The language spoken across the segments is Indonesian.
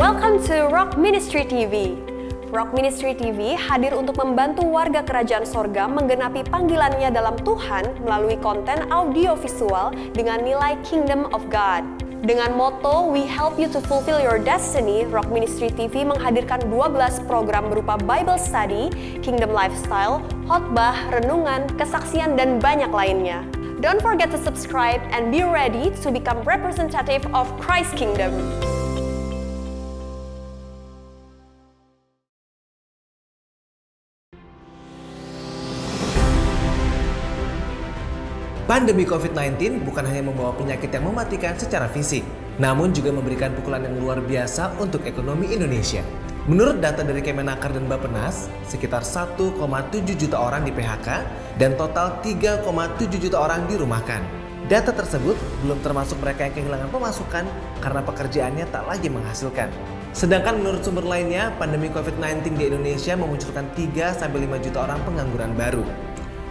Welcome to Rock Ministry TV. Rock Ministry TV hadir untuk membantu warga kerajaan sorga menggenapi panggilannya dalam Tuhan melalui konten audio visual dengan nilai Kingdom of God. Dengan moto We Help You to Fulfill Your Destiny, Rock Ministry TV menghadirkan 12 program berupa Bible Study, Kingdom Lifestyle, khotbah, renungan, kesaksian, dan banyak lainnya. Don't forget to subscribe and be ready to become representative of Christ's Kingdom. Pandemi COVID-19 bukan hanya membawa penyakit yang mematikan secara fisik, namun juga memberikan pukulan yang luar biasa untuk ekonomi Indonesia. Menurut data dari Kemenaker dan Bappenas, sekitar 1,7 juta orang di PHK dan total 3,7 juta orang dirumahkan. Data tersebut belum termasuk mereka yang kehilangan pemasukan karena pekerjaannya tak lagi menghasilkan. Sedangkan menurut sumber lainnya, pandemi COVID-19 di Indonesia memunculkan 3-5 juta orang pengangguran baru.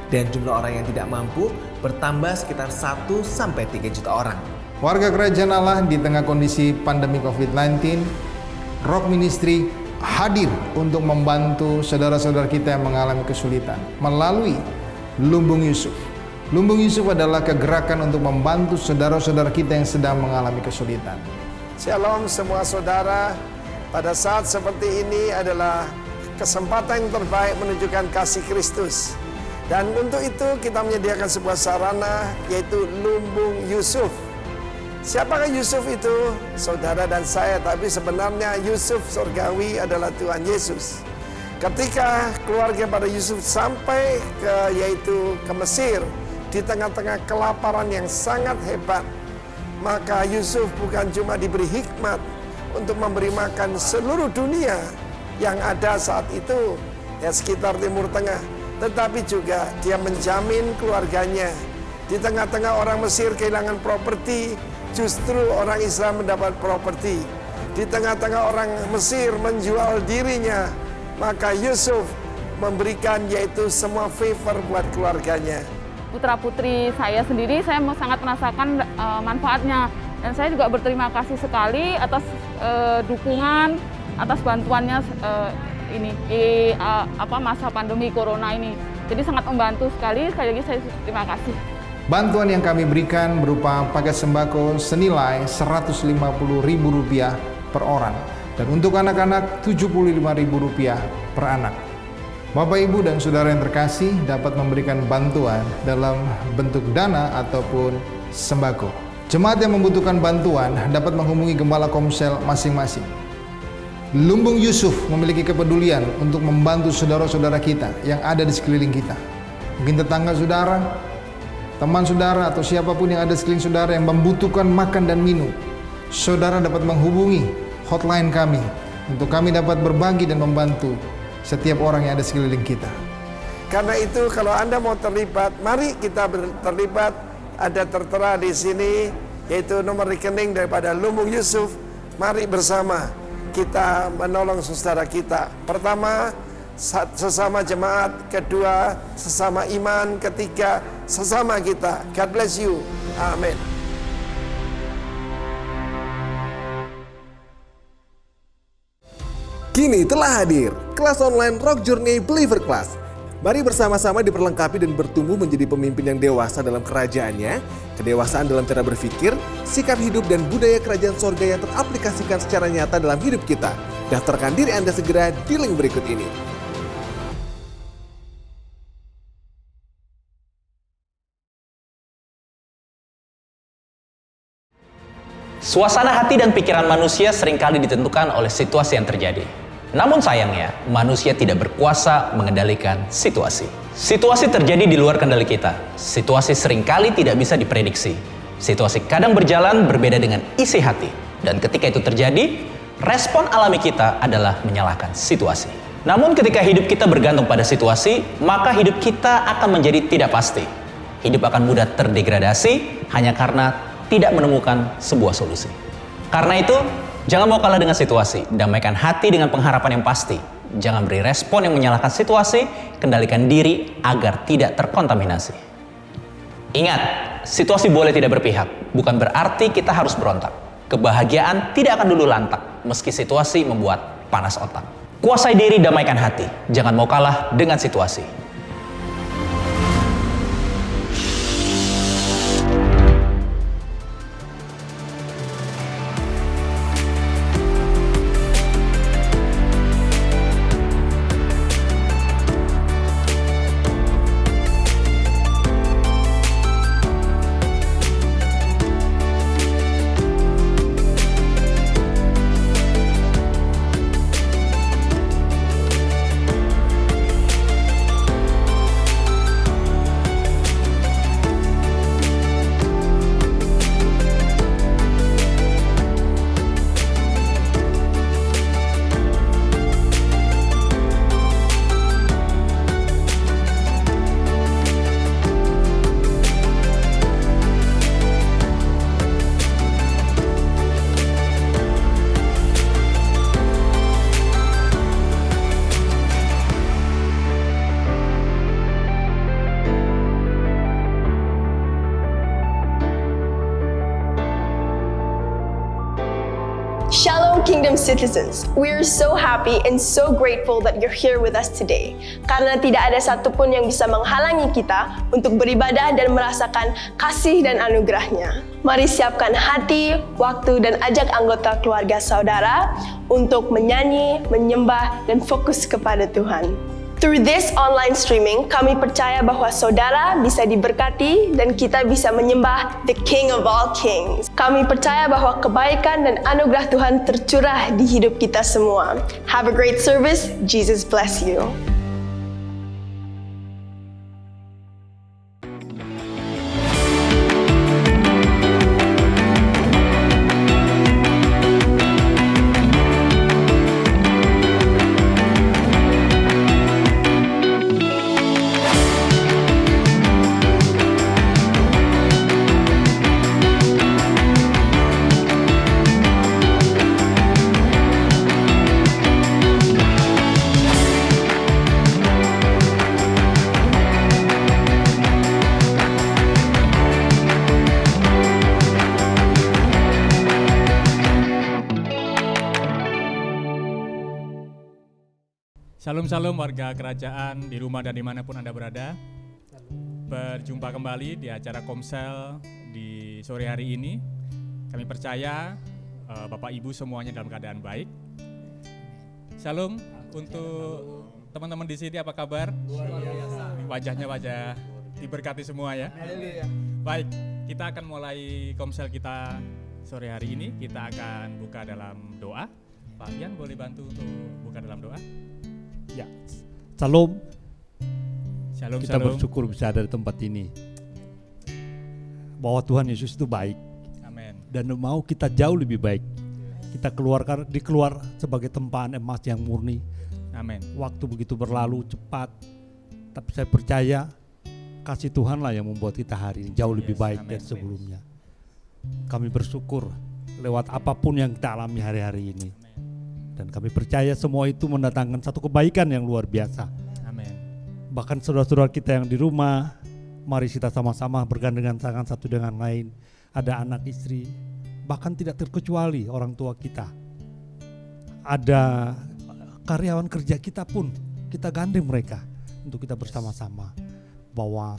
Dan jumlah orang yang tidak mampu bertambah sekitar 1-3 juta orang. Warga kerajaan Allah di tengah kondisi pandemi COVID-19, Rock Ministry hadir untuk membantu saudara-saudara kita yang mengalami kesulitan melalui Lumbung Yusuf. Lumbung Yusuf adalah kegerakan untuk membantu saudara-saudara kita yang sedang mengalami kesulitan. Shalom semua saudara, pada saat seperti ini adalah kesempatan yang terbaik menunjukkan kasih Kristus. Dan untuk itu kita menyediakan sebuah sarana yaitu Lumbung Yusuf. Siapakah Yusuf itu? Saudara dan saya, tapi sebenarnya Yusuf Surgawi adalah Tuhan Yesus. Ketika keluarga pada Yusuf sampai ke Mesir, di tengah-tengah kelaparan yang sangat hebat, maka Yusuf bukan cuma diberi hikmat untuk memberi makan seluruh dunia yang ada saat itu, ya sekitar Timur Tengah, tetapi juga dia menjamin keluarganya. Di tengah-tengah orang Mesir kehilangan properti, justru orang Israel mendapat properti. Di tengah-tengah orang Mesir menjual dirinya, maka Yusuf memberikan yaitu semua favor buat keluarganya. Putra-putri saya sendiri, saya sangat merasakan manfaatnya. Dan saya juga berterima kasih sekali atas dukungan, atas bantuannya ini di masa pandemi corona ini. Jadi sangat membantu sekali lagi saya terima kasih. Bantuan yang kami berikan berupa paket sembako senilai Rp150.000 per orang dan untuk anak-anak Rp75.000 per anak. Bapak, Ibu, dan saudara yang terkasih dapat memberikan bantuan dalam bentuk dana ataupun sembako. Jemaat yang membutuhkan bantuan dapat menghubungi gembala komsel masing-masing. Lumbung Yusuf memiliki kepedulian untuk membantu saudara-saudara kita yang ada di sekeliling kita. Mungkin tetangga saudara, teman saudara, atau siapapun yang ada di sekeliling saudara yang membutuhkan makan dan minum. Saudara dapat menghubungi hotline kami untuk kami dapat berbagi dan membantu setiap orang yang ada di sekeliling kita. Karena itu kalau Anda mau terlibat, mari kita terlibat. Ada tertera di sini yaitu nomor rekening daripada Lumbung Yusuf. Mari bersama kita menolong saudara kita. Pertama, sesama jemaat. Kedua, sesama iman. Ketiga, sesama kita. God bless you. Amin. Kini telah hadir kelas online Rock Journey Believer Class. Mari bersama-sama diperlengkapi dan bertumbuh menjadi pemimpin yang dewasa dalam kerajaannya, kedewasaan dalam cara berpikir, sikap hidup, dan budaya kerajaan sorga yang teraplikasikan secara nyata dalam hidup kita. Daftarkan diri Anda segera di link berikut ini. Suasana hati dan pikiran manusia seringkali ditentukan oleh situasi yang terjadi. Namun sayangnya, manusia tidak berkuasa mengendalikan situasi. Situasi terjadi di luar kendali kita. Situasi seringkali tidak bisa diprediksi. Situasi kadang berjalan berbeda dengan isi hati. Dan ketika itu terjadi, respon alami kita adalah menyalahkan situasi. Namun ketika hidup kita bergantung pada situasi, maka hidup kita akan menjadi tidak pasti. Hidup akan mudah terdegradasi hanya karena tidak menemukan sebuah solusi. Karena itu, jangan mau kalah dengan situasi, damaikan hati dengan pengharapan yang pasti. Jangan beri respon yang menyalahkan situasi, kendalikan diri agar tidak terkontaminasi. Ingat, situasi boleh tidak berpihak, bukan berarti kita harus berontak. Kebahagiaan tidak akan dulu lantak meski situasi membuat panas otak. Kuasai diri, damaikan hati. Jangan mau kalah dengan situasi. Shalom Kingdom citizens, we are so happy and so grateful that you're here with us today. Karena tidak ada satupun yang bisa menghalangi kita untuk beribadah dan merasakan kasih dan anugerahnya. Mari siapkan hati, waktu, dan ajak anggota keluarga saudara untuk menyanyi, menyembah, dan fokus kepada Tuhan. Through this online streaming, kami percaya bahwa saudara bisa diberkati dan kita bisa menyembah the King of all Kings. Kami percaya bahwa kebaikan dan anugerah Tuhan tercurah di hidup kita semua. Have a great service. Jesus bless you. Shalom warga kerajaan di rumah dan dimanapun Anda berada. Berjumpa kembali di acara Komsel di sore hari ini. Kami percaya Bapak Ibu semuanya dalam keadaan baik. Shalom untuk teman-teman di sini, apa kabar? Wajahnya wajah diberkati semua ya. Baik, kita akan mulai Komsel kita sore hari ini. Kita akan buka dalam doa. Pak Ian boleh bantu untuk buka dalam doa? Ya, Shalom. Shalom, Kita shalom. bersyukur bisa ada di tempat ini. Bahwa Tuhan Yesus itu baik. Amin. Dan mau kita jauh lebih baik. Kita dikeluar sebagai tempahan emas yang murni. Amin. Waktu begitu berlalu cepat. Tapi saya percaya kasih Tuhanlah yang membuat kita hari ini jauh lebih baik amin. dari sebelumnya. Kami bersyukur lewat apapun yang kita alami hari-hari ini. Dan kami percaya semua itu mendatangkan satu kebaikan yang luar biasa. Amin. Bahkan saudara-saudara kita yang di rumah, mari kita sama-sama bergandengan tangan satu dengan lain. Ada anak istri, bahkan tidak terkecuali orang tua kita. Ada karyawan kerja kita pun, kita gandeng mereka untuk kita bersama-sama. Bahwa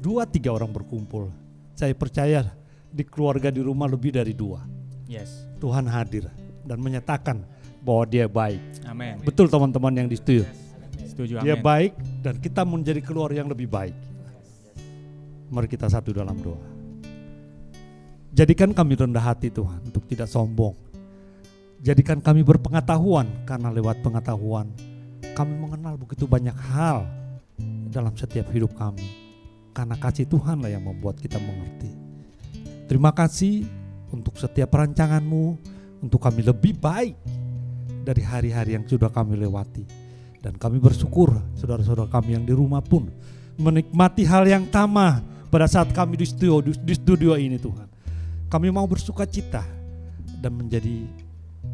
2-3 orang berkumpul, saya percaya di keluarga di rumah lebih dari 2. Yes. Tuhan hadir dan menyatakan bahwa dia baik. Amin. Betul teman-teman yang di studio. Setuju, Dia amin. baik dan kita menjadi keluarga yang lebih baik. Mari kita satu dalam doa. Jadikan kami rendah hati Tuhan untuk tidak sombong. Jadikan kami berpengetahuan karena lewat pengetahuan kami mengenal begitu banyak hal dalam setiap hidup kami. Karena kasih Tuhanlah yang membuat kita mengerti. Terima kasih untuk setiap rancangan-Mu untuk kami lebih baik dari hari-hari yang sudah kami lewati. Dan kami bersyukur saudara-saudara kami yang di rumah pun menikmati hal yang sama pada saat kami di studio ini Tuhan. Kami mau bersuka cita dan menjadi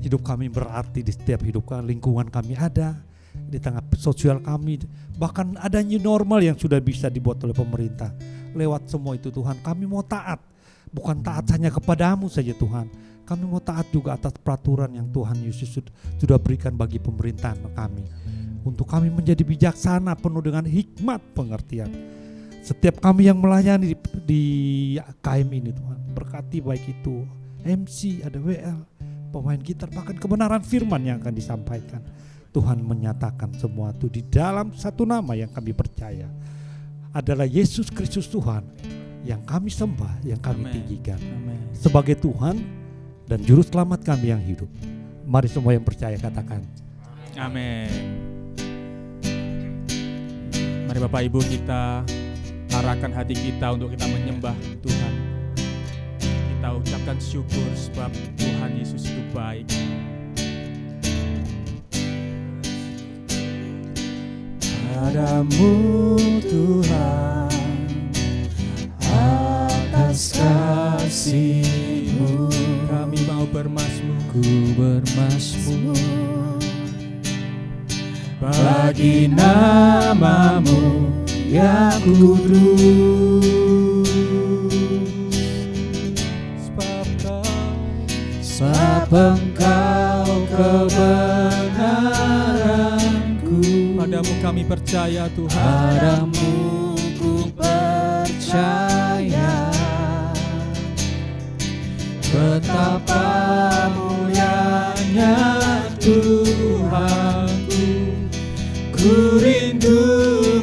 hidup kami berarti di setiap hidup kami, lingkungan kami ada, di tengah sosial kami, bahkan ada new normal yang sudah bisa dibuat oleh pemerintah. Lewat semua itu Tuhan kami mau taat, bukan taat hanya kepadamu saja Tuhan. Kami mau taat juga atas peraturan yang Tuhan Yesus sudah berikan bagi pemerintahan kami. Untuk kami menjadi bijaksana penuh dengan hikmat pengertian. Setiap kami yang melayani di KM ini Tuhan, berkati baik itu MC, ada WL, pemain gitar, bahkan kebenaran firman yang akan disampaikan. Tuhan menyatakan semua itu di dalam satu nama yang kami percaya. Adalah Yesus Kristus Tuhan yang kami sembah, yang kami tinggikan. Sebagai Tuhan dan Juru Selamat kami yang hidup. Mari semua yang percaya katakan. Amin. Mari Bapak Ibu kita arahkan hati kita untuk kita menyembah Tuhan. Kita ucapkan syukur sebab Tuhan Yesus itu baik. Padamu Tuhan, atas kasih-Mu kami mau bermazmur, ku bermazmur bagi nama-Mu yang kudus. Sebab Engkau kebenaranku. Padamu kami percaya Tuhan. Padamu ku percaya. Betapa mulianya Tuhanku. Ku rindu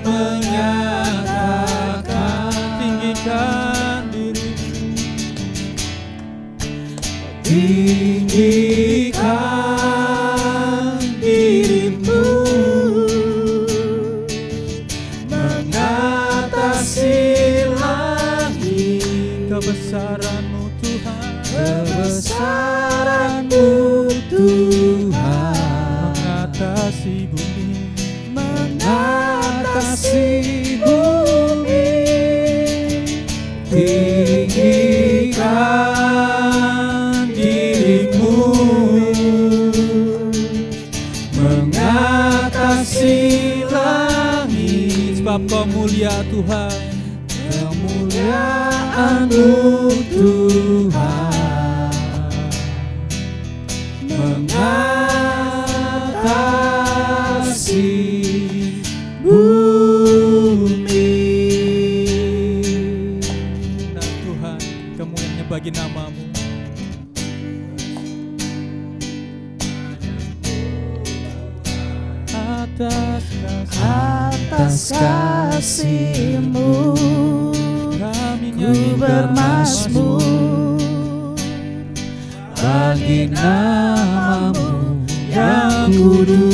menyatakan, tinggikan dirimu, tinggikan dirimu, mengatasi langit. kebesaran-Mu Tuhan, kebesaran-Mu Tuhan, mengatasi bumi, mengatasi bumi. Tinggikan dirimu, mengatasi langit. sebab Kau mulia Tuhan. Kemuliaan-Mu Tuhan, mengatasi bumi. Nah Tuhan, kemuliaannya bagi nama-Mu. Atas kasih-Mu Kami ku bermazmur bagi nama-Mu yang kudus.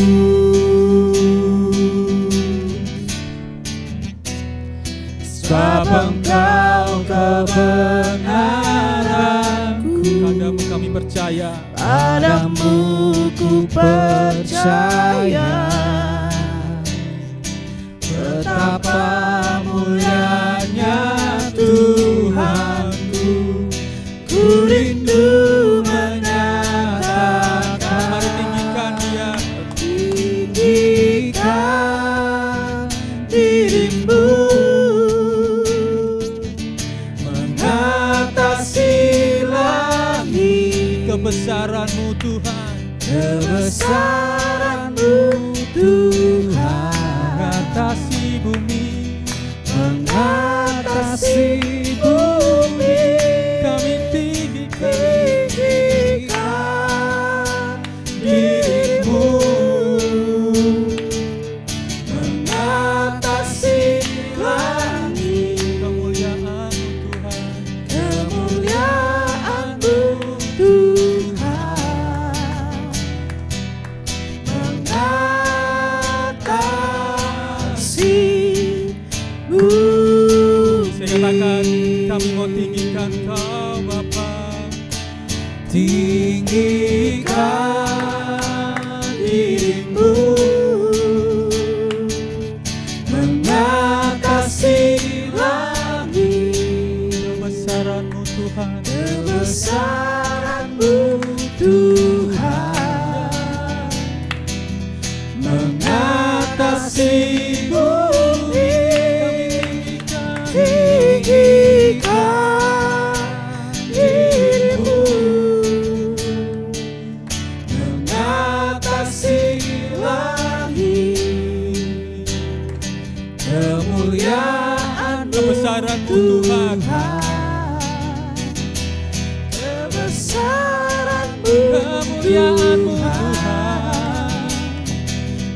Sebab Engkau kebenaranku. Padamu kami percaya. Padamu ku percaya. Betapa mulianya Tuhanku. Ku rindu menyatakan. Mari tinggikan Dia. Tinggikan dirimu, mengatasi langit. Kebesaran-Mu Tuhan, Kebesaran-Mu Tuhan, mengatasi bumi, mengatasi bumi. kami Tinggikan dirimu, mengatasi langit. kemuliaan-Mu Tuhan. Kemuliaan-Mu Tuhan, mengatasi bumi. Saya katakan kami mau tinggikan Kau Bapa. Tinggikan dirimu, mengatasi langit. Kebesaran-Mu Tuhan, Kebesaran-Mu Tuhan, mengatasi bumi. Tinggikan dirimu, kemuliaan-Mu Tuhan,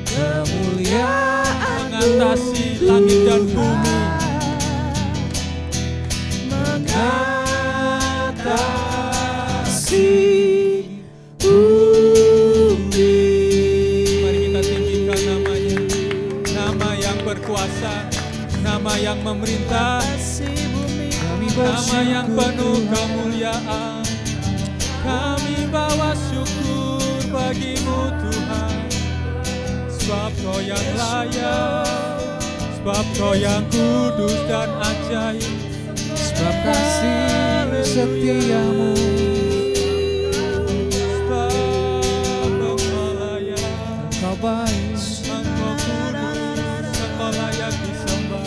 kemuliaan mengatasi langit dan bumi, mengatasi bumi. Mari kita tinggikan namanya, nama yang berkuasa, nama yang memerintah, nama yang penuh kemuliaan. Kami bawa syukur bagi-Mu Tuhan, sebab Kau yang layak, sebab Kau yang kudus dan ajaib, Sebab kasih setiamu, sebab Engkau layak, Engkau baik. Engkau kudus, Engkau layak disembah.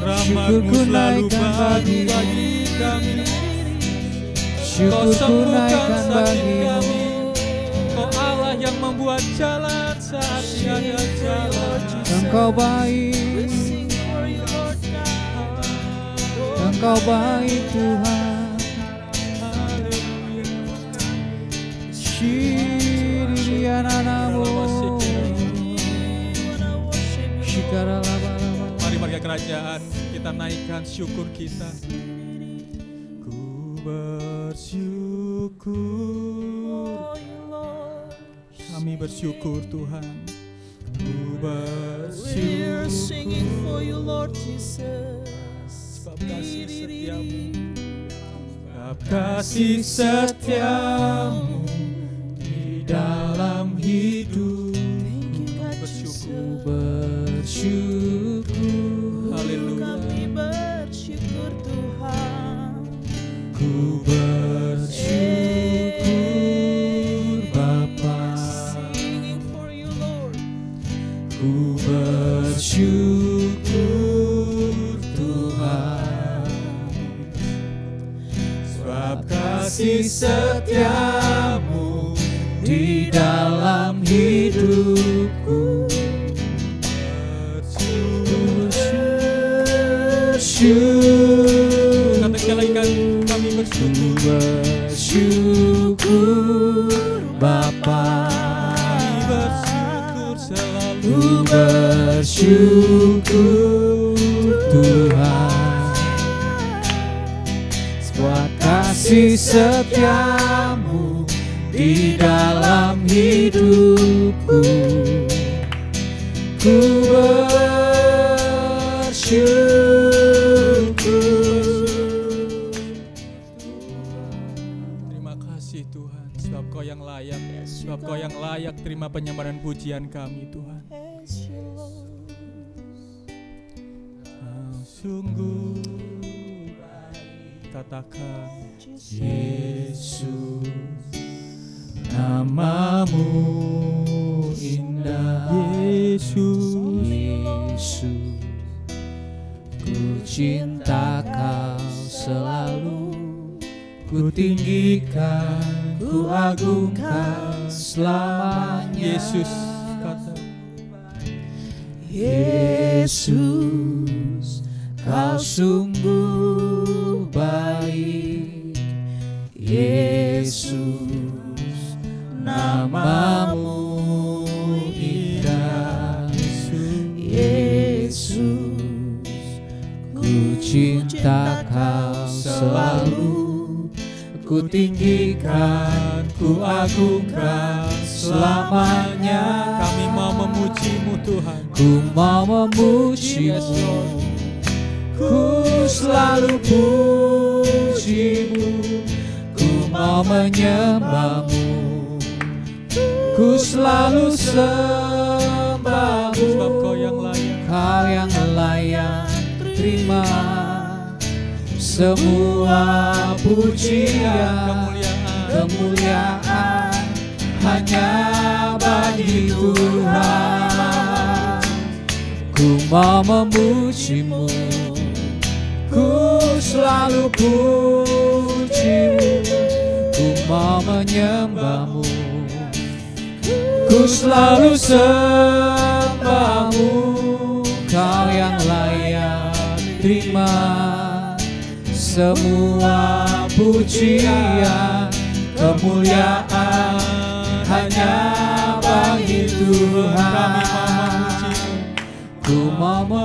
Rahmat-Mu Syukurku selalu naikkan baru bagi-Mu. bagi kami. Kau Syukurku sembuhkan naikkan sakit bagimu. kami. Kau Allah yang membuat jalan saat tiada jalan. Engkau baik, Engkau baik Tuhan. Shiriyananamu, shikaralabalaba. Mari warga kerajaan, kita naikkan syukur kita. Ku bersyukur, kami bersyukur Tuhan. Ku bersyukur, sebab kasih setiamu, sebab kasih setiamu di dalam hidup. Bersyukur, Haleluya. ku bersyukur Bapa, ku bersyukur Tuhan, sebab kasih setiamu di dalam hidupku. Bersyukur, Kata sekali lagi kami bersyukur. bersyukur Bapa, Kami bersyukur selalu. ku bersyukur Tuhan, sebab kasih setiamu di dalam hidupku. Ku bersyukur. Terima kasih Tuhan, sebab Kau yang layak, sebab Kau yang layak terima penyembahan pujian kami Tuhan. Kau sungguh baik, katakan Yesus, namamu indah. Yesus, Yesus, ku cinta Kau selalu, ku tinggikan, ku agungkan selamanya. Yesus kata, Yesus, Kau sungguh baik. Yesus, namamu indah. Yesus, ku cinta Kau selalu, ku tinggikan, ku agungkan selamanya. kami mau memuji-Mu Tuhan. Ku mau memuji-Mu, ku selalu puji-Mu, ku mau menyembah-Mu, ku selalu sembah-Mu. Sebab Kau yang layak, Kau yang layak terima semua pujian, kemuliaan hanya bagi Tuhan. Ku mau memuji-Mu, ku selalu puji-Mu, ku mau menyembah-Mu, ku selalu sembah-Mu. Kau yang layak terima semua pujian, kemuliaan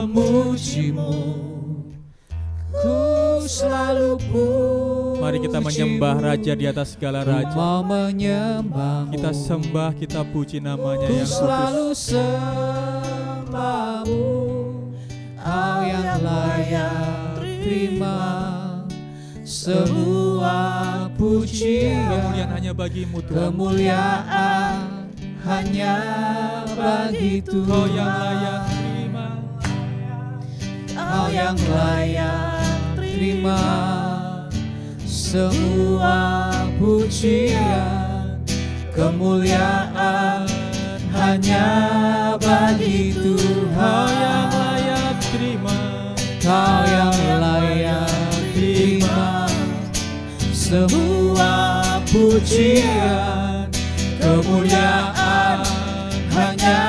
memujimu, ku selalu pujimu. Mari kita menyembah Raja di atas segala raja. Mau menyembahmu, Kita sembah, kita puji namanya ku yang selalu kudus. sembahmu. Kau yang layak terima semua pujian. Kemuliaan hanya bagimu Tuhan. Kemuliaan hanya bagi Kau Tuhan. yang layak terima. Kau yang layak terima semua pujian. Kemuliaan hanya bagi Tuhan. Terima. Kau yang layak terima semua pujian. Kemuliaan hanya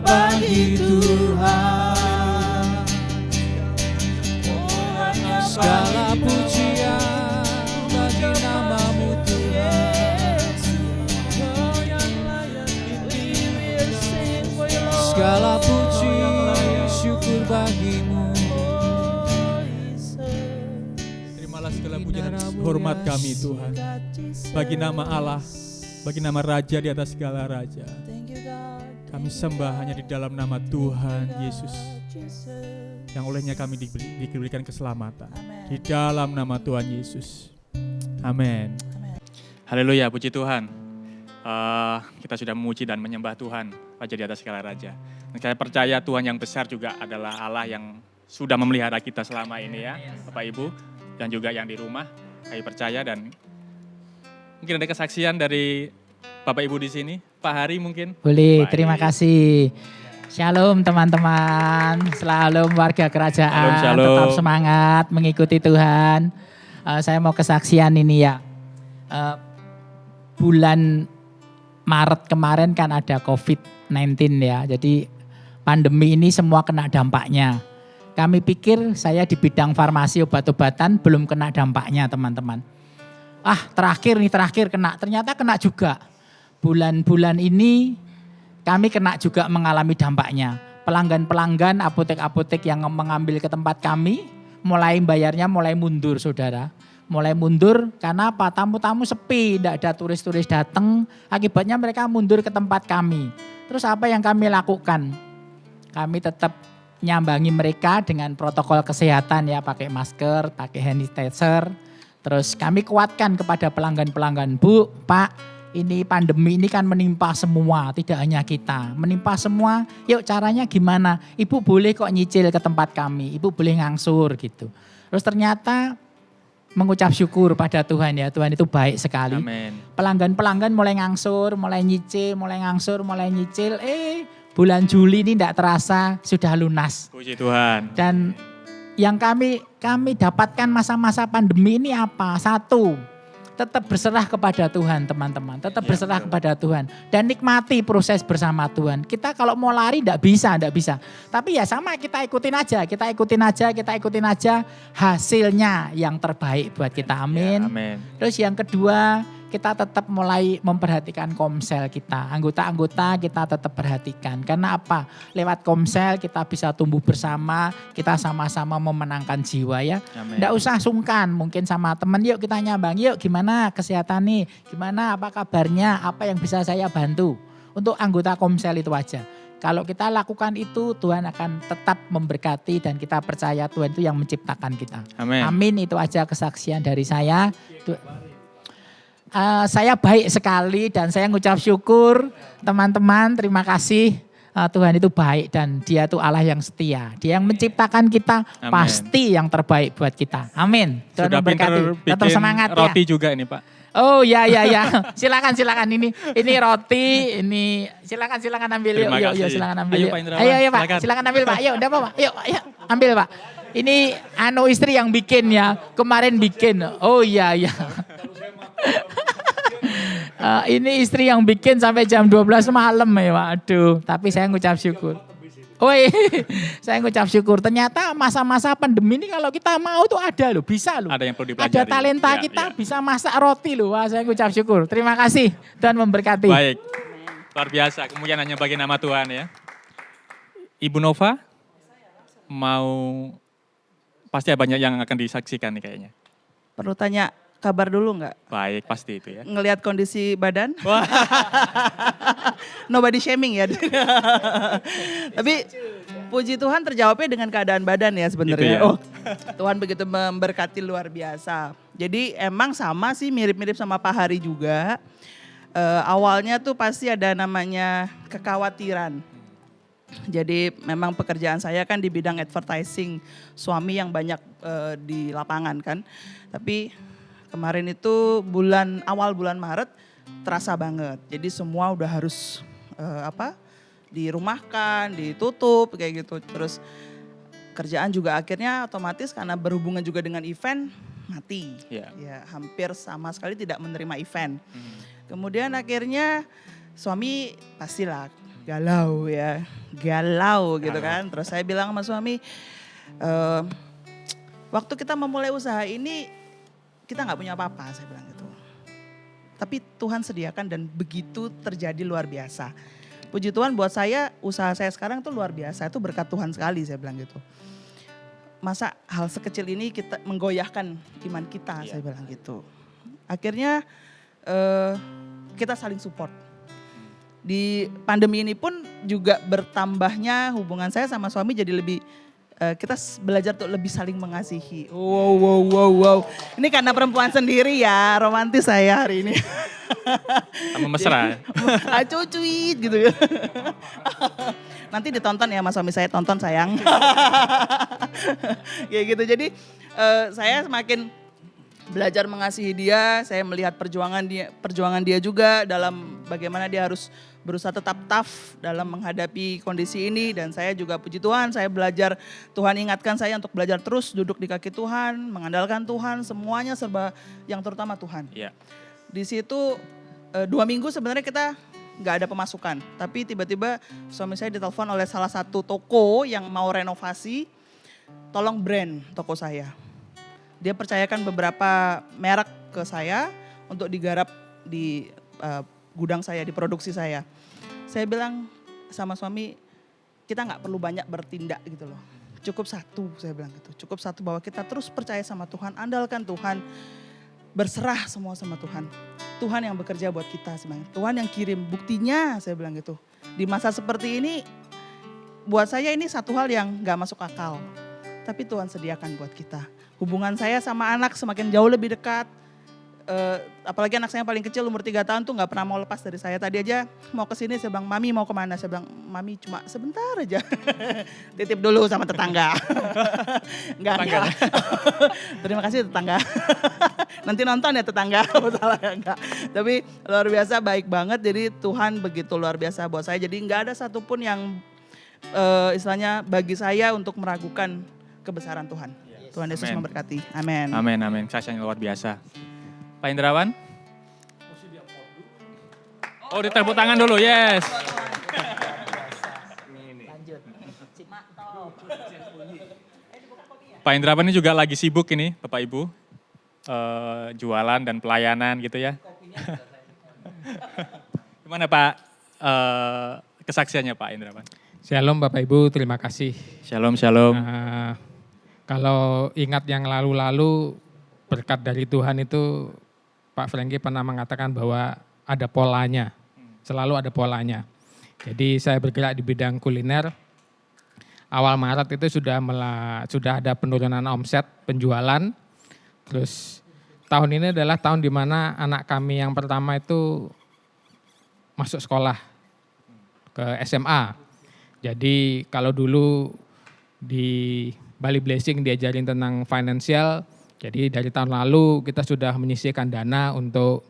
bagi Tuhan. Segala pujian bagi namamu Tuhan. Segala puji syukur bagimu. Terimalah segala puji dan hormat kami Tuhan. Bagi nama Allah, bagi nama Raja di atas segala raja. Kami sembah hanya di dalam nama Tuhan Yesus. Yang olehnya kami diberikan keselamatan. Di dalam nama Tuhan Yesus. Amin. Haleluya, puji Tuhan. Kita sudah memuji dan menyembah Tuhan, Raja di atas segala raja. Dan saya percaya Tuhan yang besar juga adalah Allah yang sudah memelihara kita selama ini ya, Bapak Ibu, dan juga yang di rumah. Kami percaya dan mungkin ada kesaksian dari Bapak Ibu di sini. Pak Hari mungkin. Boleh, Pak terima Hari. kasih. Shalom teman-teman, shalom warga kerajaan, Shalom. tetap semangat mengikuti Tuhan. Saya mau kesaksian ini ya. Bulan Maret kemarin kan ada COVID-19 ya, jadi pandemi ini semua kena dampaknya. Kami pikir saya di bidang farmasi obat-obatan belum kena dampaknya teman-teman. Terakhir kena, ternyata kena juga. Bulan-bulan ini kami kena juga mengalami dampaknya. Pelanggan-pelanggan apotek-apotek yang mengambil ke tempat kami, mulai bayarnya mulai mundur saudara. Mulai mundur karena apa? Tamu-tamu sepi, tidak ada turis-turis datang. Akibatnya mereka mundur ke tempat kami. Terus apa yang kami lakukan? Kami tetap nyambangi mereka dengan protokol kesehatan ya, pakai masker, pakai hand sanitizer. Terus kami kuatkan kepada pelanggan-pelanggan, Bu, Pak, ini pandemi ini kan menimpa semua, tidak hanya kita. Menimpa semua, yuk caranya gimana? Ibu boleh kok nyicil ke tempat kami, Ibu boleh ngangsur gitu. Terus ternyata mengucap syukur pada Tuhan ya, Tuhan itu baik sekali. Amin. Pelanggan-pelanggan mulai ngangsur, mulai nyicil, bulan Juli ini tidak terasa sudah lunas. Puji Tuhan. Dan yang kami dapatkan masa-masa pandemi ini apa? Satu, tetap berserah kepada Tuhan teman-teman. Tetap berserah kepada Tuhan. Dan nikmati proses bersama Tuhan. Kita kalau mau lari tidak bisa. Tapi ya sama kita ikutin aja. Hasilnya yang terbaik buat kita. Amin. Ya, amin. Terus yang kedua, kita tetap mulai memperhatikan komsel kita. Anggota-anggota kita tetap perhatikan. Karena apa? Lewat komsel kita bisa tumbuh bersama, kita sama-sama memenangkan jiwa ya. Nggak usah sungkan, mungkin sama teman, yuk kita nyambang, yuk gimana kesehatan nih, gimana apa kabarnya, apa yang bisa saya bantu. Untuk anggota komsel itu aja. Kalau kita lakukan itu, Tuhan akan tetap memberkati dan kita percaya Tuhan itu yang menciptakan kita. Amin. Amin, itu aja kesaksian dari saya. Saya baik sekali dan saya ngucap syukur teman-teman, terima kasih. Tuhan itu baik dan Dia itu Allah yang setia. Dia yang menciptakan kita. Amin. Pasti yang terbaik buat kita. Amin. Tuhan Sudah memberkati. pintar Tetap bikin semangat roti ya. juga ini Pak. Oh ya. Silakan ini roti, ini silakan ambil. Terima Yuk kasih. silakan ambil. Ayo, Yuk. Pak Indrawan, Ayo Pak, silakan. silakan ambil Pak. Yuk, udah Pak. Yuk, ambil Pak. Ini istri yang bikin ya. Kemarin bikin. Oh iya. Ini istri yang bikin sampai jam 12 malam ya Pak. Aduh, tapi saya ngucap syukur. Saya ngucap syukur. Ternyata masa-masa pandemi ini kalau kita mau tuh ada loh, bisa loh. Ada yang perlu dipelajari. Ada talenta kita bisa masak roti loh. Wah, saya ngucap syukur. Terima kasih dan memberkati. Baik, luar biasa. Kemudian hanya bagi nama Tuhan ya. Ibu Nova, pasti banyak yang akan disaksikan nih kayaknya. Perlu tanya kabar dulu nggak? Baik, pasti itu ya. Ngelihat kondisi badan? Nobody shaming ya. Tapi puji Tuhan terjawabnya dengan keadaan badan ya sebenarnya. Gitu ya. Oh, Tuhan begitu memberkati luar biasa. Jadi emang sama sih, mirip-mirip sama Pak Hari juga. Awalnya tuh pasti ada namanya kekhawatiran. Jadi memang pekerjaan saya kan di bidang advertising, suami yang banyak di lapangan kan. Tapi kemarin itu awal bulan Maret terasa banget. Jadi semua udah harus dirumahkan, ditutup kayak gitu. Terus kerjaan juga akhirnya otomatis karena berhubungan juga dengan event mati. Yeah. Ya, hampir sama sekali tidak menerima event. Kemudian akhirnya suami pastilah galau ya, galau gitu kan. Terus saya bilang sama suami, waktu kita memulai usaha ini kita nggak punya apa-apa, saya bilang gitu. Tapi Tuhan sediakan dan begitu terjadi luar biasa. Puji Tuhan buat saya, usaha saya sekarang tuh luar biasa, itu berkat Tuhan sekali saya bilang gitu. Masa hal sekecil ini kita menggoyahkan iman kita, saya bilang gitu. Akhirnya kita saling support. Di pandemi ini pun juga bertambahnya hubungan saya sama suami jadi lebih, kita belajar tuh lebih saling mengasihi. Wow. Ini karena perempuan sendiri ya, romantis saya hari ini. Sama mesra. Cuit gitu. Nanti ditonton ya mas suami saya, tonton sayang. Kayak gitu, jadi saya semakin belajar mengasihi dia, saya melihat perjuangan dia juga dalam bagaimana dia harus berusaha tetap tough dalam menghadapi kondisi ini. Dan saya juga puji Tuhan, saya belajar, Tuhan ingatkan saya untuk belajar terus duduk di kaki Tuhan, mengandalkan Tuhan, semuanya serba yang terutama Tuhan. Yeah. Di situ 2 minggu sebenarnya kita nggak ada pemasukan, tapi tiba-tiba suami saya ditelepon oleh salah satu toko yang mau renovasi, tolong brand toko saya. Dia percayakan beberapa merek ke saya untuk digarap di gudang saya, di produksi saya. Saya bilang sama suami, kita nggak perlu banyak bertindak gitu loh. Cukup satu, saya bilang gitu. Cukup satu, bahwa kita terus percaya sama Tuhan, andalkan Tuhan, berserah semua sama Tuhan. Tuhan yang bekerja buat kita sebenarnya. Tuhan yang kirim, buktinya saya bilang gitu. Di masa seperti ini, buat saya ini satu hal yang nggak masuk akal. Tapi Tuhan sediakan buat kita. Hubungan saya sama anak semakin jauh lebih dekat. Apalagi anak saya yang paling kecil umur 3 tahun tuh gak pernah mau lepas dari saya. Tadi aja mau kesini saya bilang, Mami mau kemana? Saya bilang, Mami cuma sebentar aja. Titip dulu sama tetangga. Enggak. Terima kasih tetangga. Nanti nonton ya tetangga. Salah ya, enggak. Tapi luar biasa baik banget. Jadi Tuhan begitu luar biasa buat saya. Jadi gak ada satupun yang istilahnya bagi saya untuk meragukan kebesaran Tuhan. Tuhan Yesus memberkati. Amin. Amin. Saksinya luar biasa. Pak Indrawan? Oh, ditepuk tangan dulu, yes. Pak Indrawan ini juga lagi sibuk ini, Bapak Ibu. Jualan dan pelayanan gitu ya. Gimana Pak kesaksiannya Pak Indrawan? Shalom Bapak Ibu, terima kasih. Shalom. Kalau ingat yang lalu-lalu, berkat dari Tuhan itu Pak Franky pernah mengatakan bahwa ada polanya, selalu ada polanya. Jadi saya bergerak di bidang kuliner. Awal Maret itu sudah ada penurunan omset penjualan. Terus tahun ini adalah tahun di mana anak kami yang pertama itu masuk sekolah ke SMA. Jadi kalau dulu di Bali Blessing diajarin tentang financial, jadi dari tahun lalu kita sudah menyisihkan dana untuk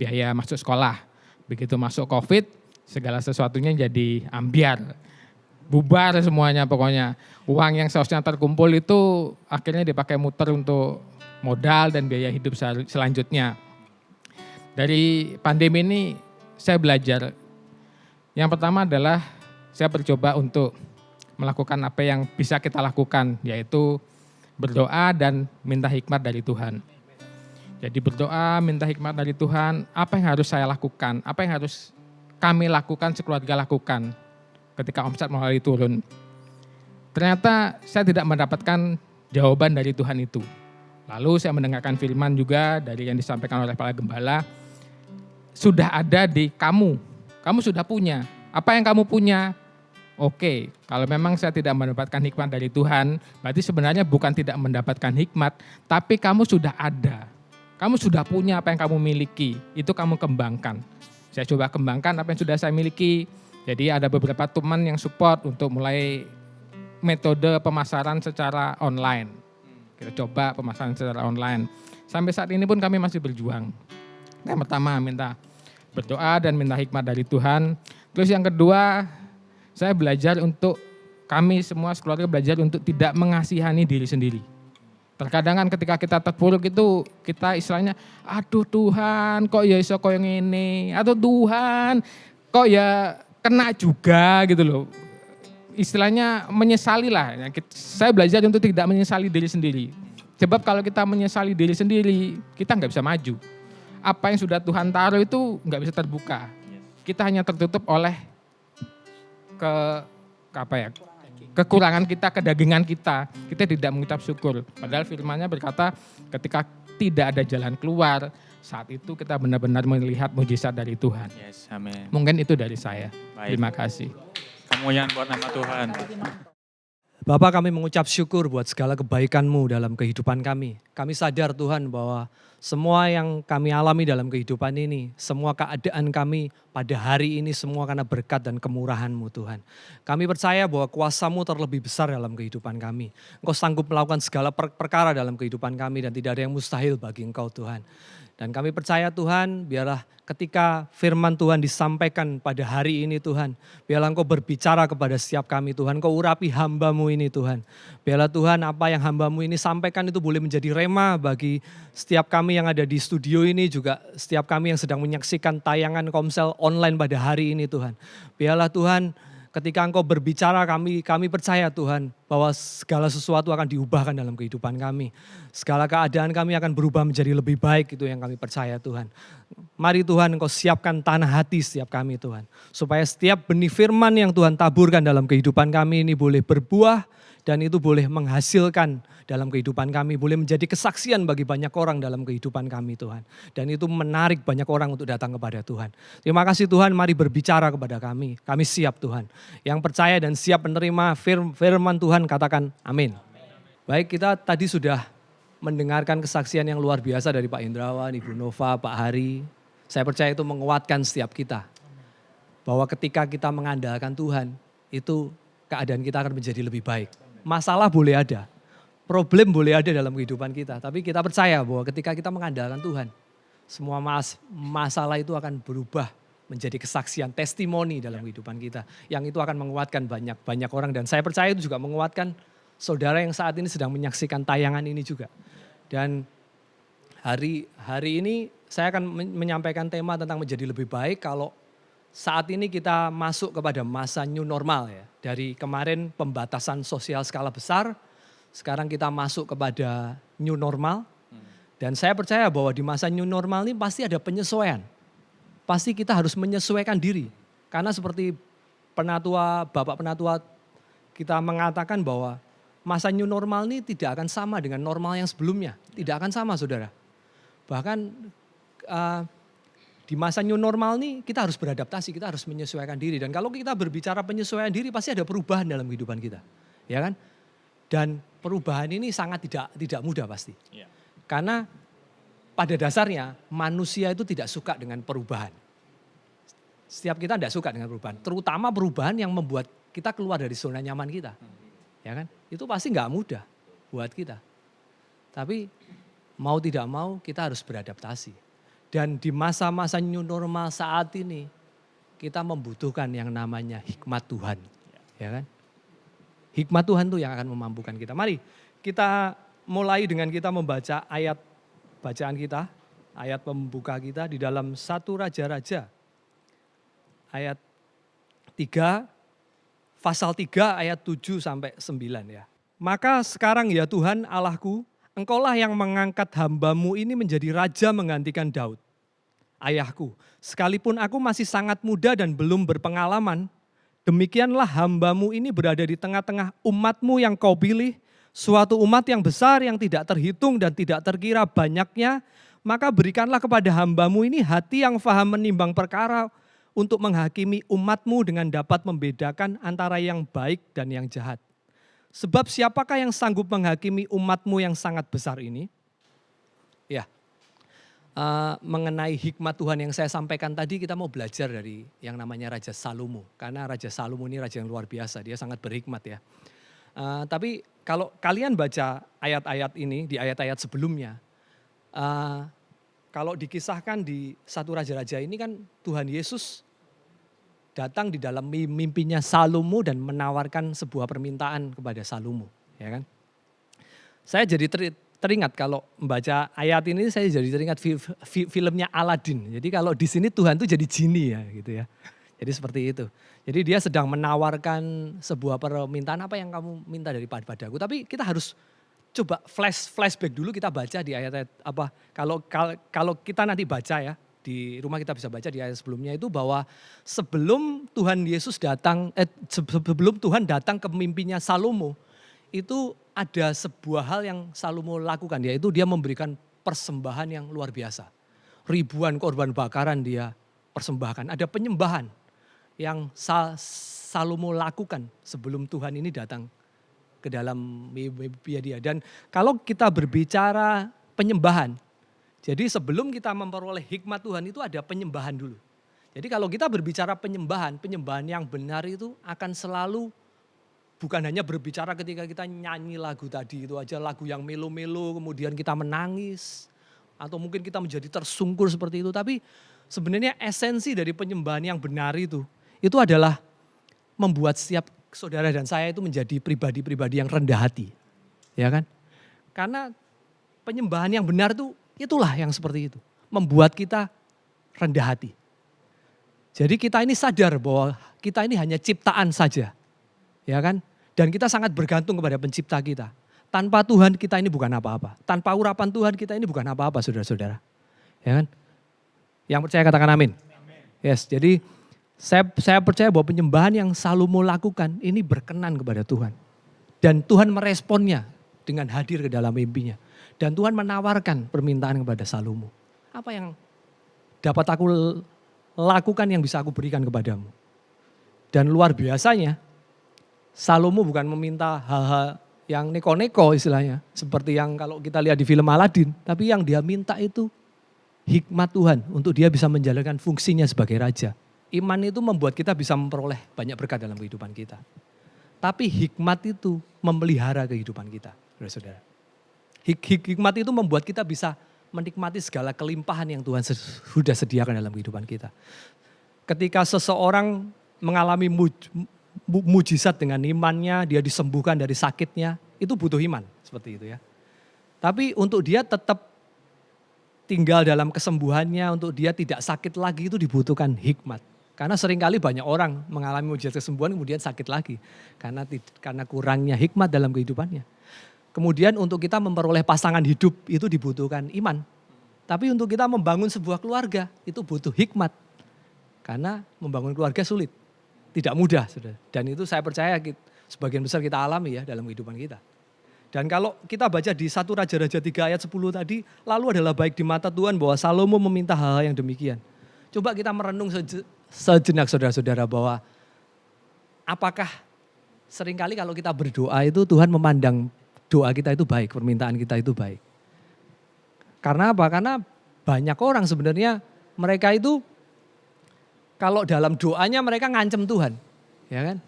biaya masuk sekolah. Begitu masuk COVID, segala sesuatunya jadi ambiar. Bubar semuanya pokoknya. Uang yang seharusnya terkumpul itu akhirnya dipakai muter untuk modal dan biaya hidup selanjutnya. Dari pandemi ini saya belajar. Yang pertama adalah saya bercoba untuk melakukan apa yang bisa kita lakukan, yaitu berdoa dan minta hikmat dari Tuhan. Jadi berdoa, minta hikmat dari Tuhan, apa yang harus saya lakukan, apa yang harus kami lakukan, sekeluarga lakukan ketika omset mulai turun. ternyata saya tidak mendapatkan jawaban dari Tuhan itu. Lalu saya mendengarkan firman juga dari yang disampaikan oleh para gembala, sudah ada di kamu sudah punya. Apa yang kamu punya? Oke, kalau memang saya tidak mendapatkan hikmat dari Tuhan, berarti sebenarnya bukan tidak mendapatkan hikmat, tapi kamu sudah ada. Kamu sudah punya apa yang kamu miliki, itu kamu kembangkan. Saya coba kembangkan apa yang sudah saya miliki. Jadi ada beberapa teman yang support untuk mulai metode pemasaran secara online. Kita coba pemasaran secara online. Sampai saat ini pun kami masih berjuang. Yang pertama minta berdoa dan minta hikmat dari Tuhan. Terus yang kedua, saya belajar untuk, kami semua sekeluarga belajar untuk tidak mengasihani diri sendiri. Terkadang kan ketika kita terpuruk itu, kita istilahnya, aduh Tuhan kok ya iso koyo ngene, atau Tuhan kok ya kena juga gitu loh. Istilahnya menyesali lah. Saya belajar untuk tidak menyesali diri sendiri. Sebab kalau kita menyesali diri sendiri, kita nggak bisa maju. Apa yang sudah Tuhan taruh itu nggak bisa terbuka. Kita hanya tertutup oleh kekurangan kita, kedagingan kita. Kita tidak mengucap syukur. Padahal firman-Nya berkata ketika tidak ada jalan keluar, saat itu kita benar-benar melihat mujizat dari Tuhan. Yes, amin. Mungkin itu dari saya. Baik. Terima kasih. Kemuliaan buat nama Tuhan. Bapak, kami mengucap syukur buat segala kebaikan-Mu dalam kehidupan kami. Kami sadar Tuhan bahwa semua yang kami alami dalam kehidupan ini, semua keadaan kami pada hari ini semua karena berkat dan kemurahan-Mu Tuhan. Kami percaya bahwa kuasa-Mu terlebih besar dalam kehidupan kami. Engkau sanggup melakukan segala perkara dalam kehidupan kami dan tidak ada yang mustahil bagi Engkau Tuhan. Dan kami percaya Tuhan, biarlah ketika firman Tuhan disampaikan pada hari ini Tuhan, biarlah Engkau berbicara kepada setiap kami Tuhan, Engkau urapi hamba-Mu ini Tuhan. Biarlah Tuhan apa yang hamba-Mu ini sampaikan itu boleh menjadi rema bagi setiap kami yang ada di studio ini, juga setiap kami yang sedang menyaksikan tayangan Komsel online pada hari ini Tuhan. Biarlah Tuhan, ketika Engkau berbicara kami percaya Tuhan bahwa segala sesuatu akan diubahkan dalam kehidupan kami. Segala keadaan kami akan berubah menjadi lebih baik, itu yang kami percaya Tuhan. Mari Tuhan Engkau siapkan tanah hati setiap kami Tuhan. Supaya setiap benih firman yang Tuhan taburkan dalam kehidupan kami ini boleh berbuah dan itu boleh menghasilkan dalam kehidupan kami, boleh menjadi kesaksian bagi banyak orang dalam kehidupan kami Tuhan. Dan itu menarik banyak orang untuk datang kepada Tuhan. Terima kasih Tuhan, mari berbicara kepada kami. Kami siap Tuhan. Yang percaya dan siap menerima firman Tuhan katakan amin. Baik, kita tadi sudah mendengarkan kesaksian yang luar biasa dari Pak Indrawan, Ibu Nova, Pak Hari. Saya percaya itu menguatkan setiap kita. Bahwa ketika kita mengandalkan Tuhan, itu keadaan kita akan menjadi lebih baik. Masalah boleh ada, problem boleh ada dalam kehidupan kita. Tapi kita percaya bahwa ketika kita mengandalkan Tuhan, semua masalah itu akan berubah menjadi kesaksian, testimoni dalam kehidupan kita. Yang itu akan menguatkan banyak orang. Dan saya percaya itu juga menguatkan saudara yang saat ini sedang menyaksikan tayangan ini juga. Dan hari ini saya akan menyampaikan tema tentang menjadi lebih baik kalau saat ini kita masuk kepada masa new normal ya. Dari kemarin pembatasan sosial skala besar, sekarang kita masuk kepada new normal. Dan saya percaya bahwa di masa new normal ini pasti ada penyesuaian. Pasti kita harus menyesuaikan diri. Karena seperti Bapak Penatua kita mengatakan bahwa masa new normal ini tidak akan sama dengan normal yang sebelumnya. Tidak akan sama saudara. Bahkan di masa new normal ini kita harus beradaptasi, kita harus menyesuaikan diri. Dan kalau kita berbicara penyesuaian diri pasti ada perubahan dalam kehidupan kita. Ya kan? Dan perubahan ini sangat tidak mudah pasti. Ya. Karena pada dasarnya manusia itu tidak suka dengan perubahan. Setiap kita tidak suka dengan perubahan. Terutama perubahan yang membuat kita keluar dari zona nyaman kita. Ya kan? Itu pasti nggak mudah buat kita. Tapi mau tidak mau kita harus beradaptasi. Dan di masa-masa new normal saat ini kita membutuhkan yang namanya hikmat Tuhan. Ya kan? Hikmat Tuhan itu yang akan memampukan kita. Mari kita mulai dengan kita membaca ayat bacaan kita, ayat pembuka kita di dalam 1 Raja-Raja. Ayat 3, pasal 3 ayat 7 sampai 9 ya. Maka sekarang ya Tuhan Allahku, Engkaulah yang mengangkat hamba-Mu ini menjadi raja menggantikan Daud, ayahku. Sekalipun aku masih sangat muda dan belum berpengalaman, demikianlah hambamu ini berada di tengah-tengah umatmu yang kau pilih, suatu umat yang besar yang tidak terhitung dan tidak terkira banyaknya, maka berikanlah kepada hambamu ini hati yang faham menimbang perkara untuk menghakimi umatmu dengan dapat membedakan antara yang baik dan yang jahat. Sebab siapakah yang sanggup menghakimi umatmu yang sangat besar ini? Ya, mengenai hikmat Tuhan yang saya sampaikan tadi, kita mau belajar dari yang namanya Raja Salomo. Karena Raja Salomo ini raja yang luar biasa, dia sangat berhikmat ya. Tapi kalau kalian baca ayat-ayat ini, di ayat-ayat sebelumnya, kalau dikisahkan di satu raja-raja ini kan Tuhan Yesus datang di dalam mimpinya Salomo dan menawarkan sebuah permintaan kepada Salomo, ya kan? Saya jadi teringat kalau membaca ayat ini, saya jadi teringat filmnya Aladdin. Jadi kalau di sini Tuhan tuh jadi genie ya gitu ya. Jadi seperti itu. Jadi dia sedang menawarkan sebuah permintaan, apa yang kamu minta daripada-padaku. Tapi kita harus coba flashback dulu, kita baca di ayat-ayat apa. Kalau kita nanti baca ya, di rumah kita bisa baca di ayat sebelumnya itu bahwa sebelum Tuhan Yesus datang, sebelum Tuhan datang ke mimpinya Salomo, itu ada sebuah hal yang Salomo lakukan, yaitu dia memberikan persembahan yang luar biasa. Ribuan korban bakaran dia persembahkan, ada penyembahan yang Salomo lakukan sebelum Tuhan ini datang ke dalam mimpi dia. Dan kalau kita berbicara penyembahan, jadi sebelum kita memperoleh hikmat Tuhan itu ada penyembahan dulu. Jadi kalau kita berbicara penyembahan yang benar itu akan selalu bukan hanya berbicara ketika kita nyanyi lagu tadi itu aja, lagu yang melo-melo kemudian kita menangis. Atau mungkin kita menjadi tersungkur seperti itu. Tapi sebenarnya esensi dari penyembahan yang benar itu adalah membuat setiap saudara dan saya itu menjadi pribadi-pribadi yang rendah hati. Ya kan? Karena penyembahan yang benar itu itulah yang seperti itu. Membuat kita rendah hati. Jadi kita ini sadar bahwa kita ini hanya ciptaan saja. Ya kan? Dan kita sangat bergantung kepada pencipta kita. Tanpa Tuhan kita ini bukan apa-apa. Tanpa urapan Tuhan kita ini bukan apa-apa saudara-saudara. Ya kan? Yang percaya katakan amin. Yes, jadi saya percaya bahwa penyembahan yang Salomo lakukan ini berkenan kepada Tuhan. Dan Tuhan meresponnya dengan hadir ke dalam mimpinya. Dan Tuhan menawarkan permintaan kepada Salomo. Apa yang dapat aku lakukan yang bisa aku berikan kepadamu. Dan luar biasanya, Salomo bukan meminta hal-hal yang neko-neko istilahnya. Seperti yang kalau kita lihat di film Aladdin. Tapi yang dia minta itu hikmat Tuhan untuk dia bisa menjalankan fungsinya sebagai raja. Iman itu membuat kita bisa memperoleh banyak berkat dalam kehidupan kita. Tapi hikmat itu memelihara kehidupan kita, saudara-saudara. Hikmat itu membuat kita bisa menikmati segala kelimpahan yang Tuhan sudah sediakan dalam kehidupan kita. Ketika seseorang mengalami mujizat dengan imannya, dia disembuhkan dari sakitnya, itu butuh iman, seperti itu ya. Tapi untuk dia tetap tinggal dalam kesembuhannya, untuk dia tidak sakit lagi itu dibutuhkan hikmat. Karena seringkali banyak orang mengalami mujizat kesembuhan kemudian sakit lagi. Karena kurangnya hikmat dalam kehidupannya. Kemudian untuk kita memperoleh pasangan hidup itu dibutuhkan iman. Tapi untuk kita membangun sebuah keluarga itu butuh hikmat. Karena membangun keluarga sulit. Tidak mudah, saudara. Dan itu saya percaya sebagian besar kita alami ya dalam kehidupan kita. Dan kalau kita baca di 1 Raja-Raja 3 ayat 10 tadi, lalu adalah baik di mata Tuhan bahwa Salomo meminta hal-hal yang demikian. Coba kita merenung sejenak saudara-saudara bahwa apakah seringkali kalau kita berdoa itu Tuhan memandang doa kita itu baik, permintaan kita itu baik. Karena apa? Karena banyak orang sebenarnya mereka itu kalau dalam doanya mereka ngancem Tuhan. Ya kan?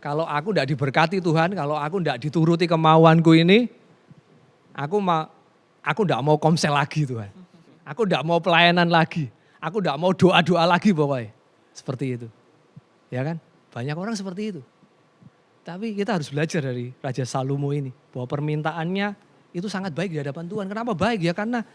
Kalau aku tidak diberkati Tuhan, kalau aku tidak dituruti kemauanku ini, aku tidak mau komsel lagi Tuhan. Aku tidak mau pelayanan lagi. Aku tidak mau doa-doa lagi pokoknya. Seperti itu. Ya kan? Banyak orang seperti itu. Tapi kita harus belajar dari Raja Salomo ini. Bahwa permintaannya itu sangat baik di hadapan Tuhan. Kenapa baik ya? Karena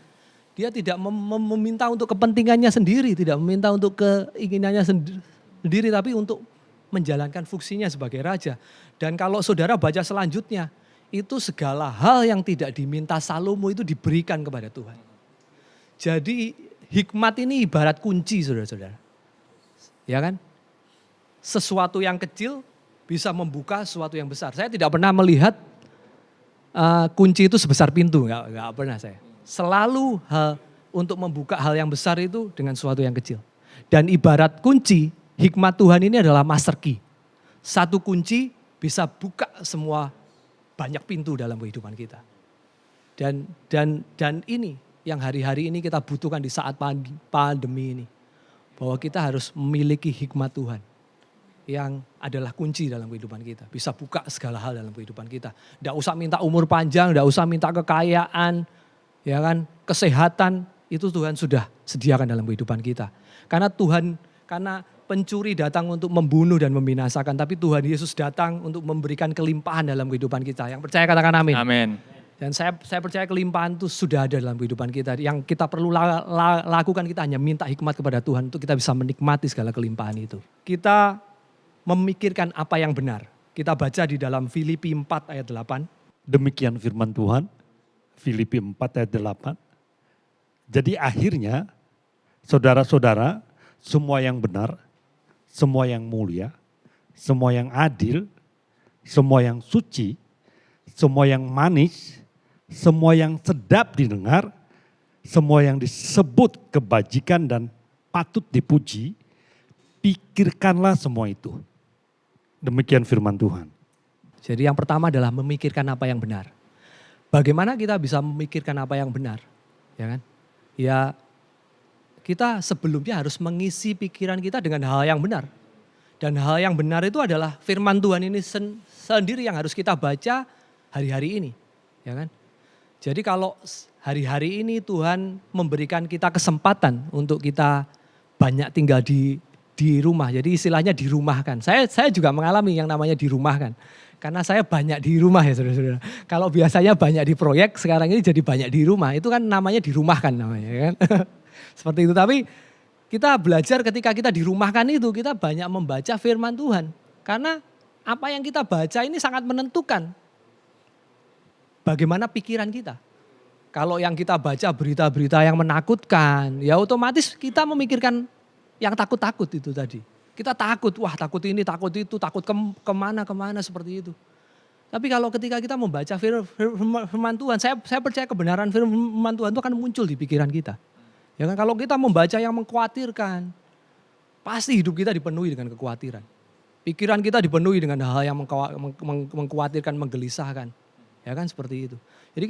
dia tidak meminta untuk kepentingannya sendiri. Tidak meminta untuk keinginannya sendiri. Tapi untuk menjalankan fungsinya sebagai raja. Dan kalau saudara baca selanjutnya. Itu segala hal yang tidak diminta Salomo itu diberikan kepada Tuhan. Jadi hikmat ini ibarat kunci saudara-saudara. Ya kan? sesuatu yang kecil bisa membuka sesuatu yang besar. Saya tidak pernah melihat kunci itu sebesar pintu, nggak pernah saya. Selalu untuk membuka hal yang besar itu dengan sesuatu yang kecil. Dan ibarat kunci, hikmat Tuhan ini adalah master key. Satu kunci bisa buka semua banyak pintu dalam kehidupan kita. Dan ini yang hari-hari ini kita butuhkan di saat pandemi ini. Bahwa kita harus memiliki hikmat Tuhan yang adalah kunci dalam kehidupan kita. Bisa buka segala hal dalam kehidupan kita. Tidak usah minta umur panjang, tidak usah minta kekayaan, ya kan, kesehatan, itu Tuhan sudah sediakan dalam kehidupan kita. Karena pencuri datang untuk membunuh dan membinasakan, tapi Tuhan Yesus datang untuk memberikan kelimpahan dalam kehidupan kita. Yang percaya katakan amin. Amin. Dan saya percaya kelimpahan itu sudah ada dalam kehidupan kita. Yang kita perlu lakukan, kita hanya minta hikmat kepada Tuhan untuk kita bisa menikmati segala kelimpahan itu. Kita memikirkan apa yang benar. Kita baca di dalam Filipi 4 ayat 8. Demikian firman Tuhan, Filipi 4 ayat 8. Jadi akhirnya, saudara-saudara, semua yang benar, semua yang mulia, semua yang adil, semua yang suci, semua yang manis, semua yang sedap didengar, semua yang disebut kebajikan dan patut dipuji, pikirkanlah semua itu. Demikian firman Tuhan. Jadi yang pertama adalah memikirkan apa yang benar. Bagaimana kita bisa memikirkan apa yang benar? Ya kan? Ya, kita sebelumnya harus mengisi pikiran kita dengan hal yang benar. Dan hal yang benar itu adalah firman Tuhan ini sendiri yang harus kita baca hari-hari ini. Ya kan? Jadi kalau hari-hari ini Tuhan memberikan kita kesempatan untuk kita banyak tinggal di rumah. Jadi istilahnya dirumahkan. Saya juga mengalami yang namanya dirumahkan. Karena saya banyak di rumah ya saudara-saudara. Kalau biasanya banyak di proyek, sekarang ini jadi banyak di rumah. Itu kan namanya dirumahkan namanya kan. Seperti itu. Tapi kita belajar ketika kita dirumahkan itu, kita banyak membaca firman Tuhan. Karena apa yang kita baca ini sangat menentukan bagaimana pikiran kita. Kalau yang kita baca berita-berita yang menakutkan, ya otomatis kita memikirkan yang takut-takut itu tadi. Kita takut, wah takut ini, takut itu, takut kemana seperti itu. Tapi kalau ketika kita membaca firman Tuhan, saya percaya kebenaran firman Tuhan itu akan muncul di pikiran kita. Ya kan, kalau kita membaca yang mengkhawatirkan, pasti hidup kita dipenuhi dengan kekhawatiran. Pikiran kita dipenuhi dengan hal yang mengkhawatirkan, menggelisahkan. Ya kan seperti itu. Jadi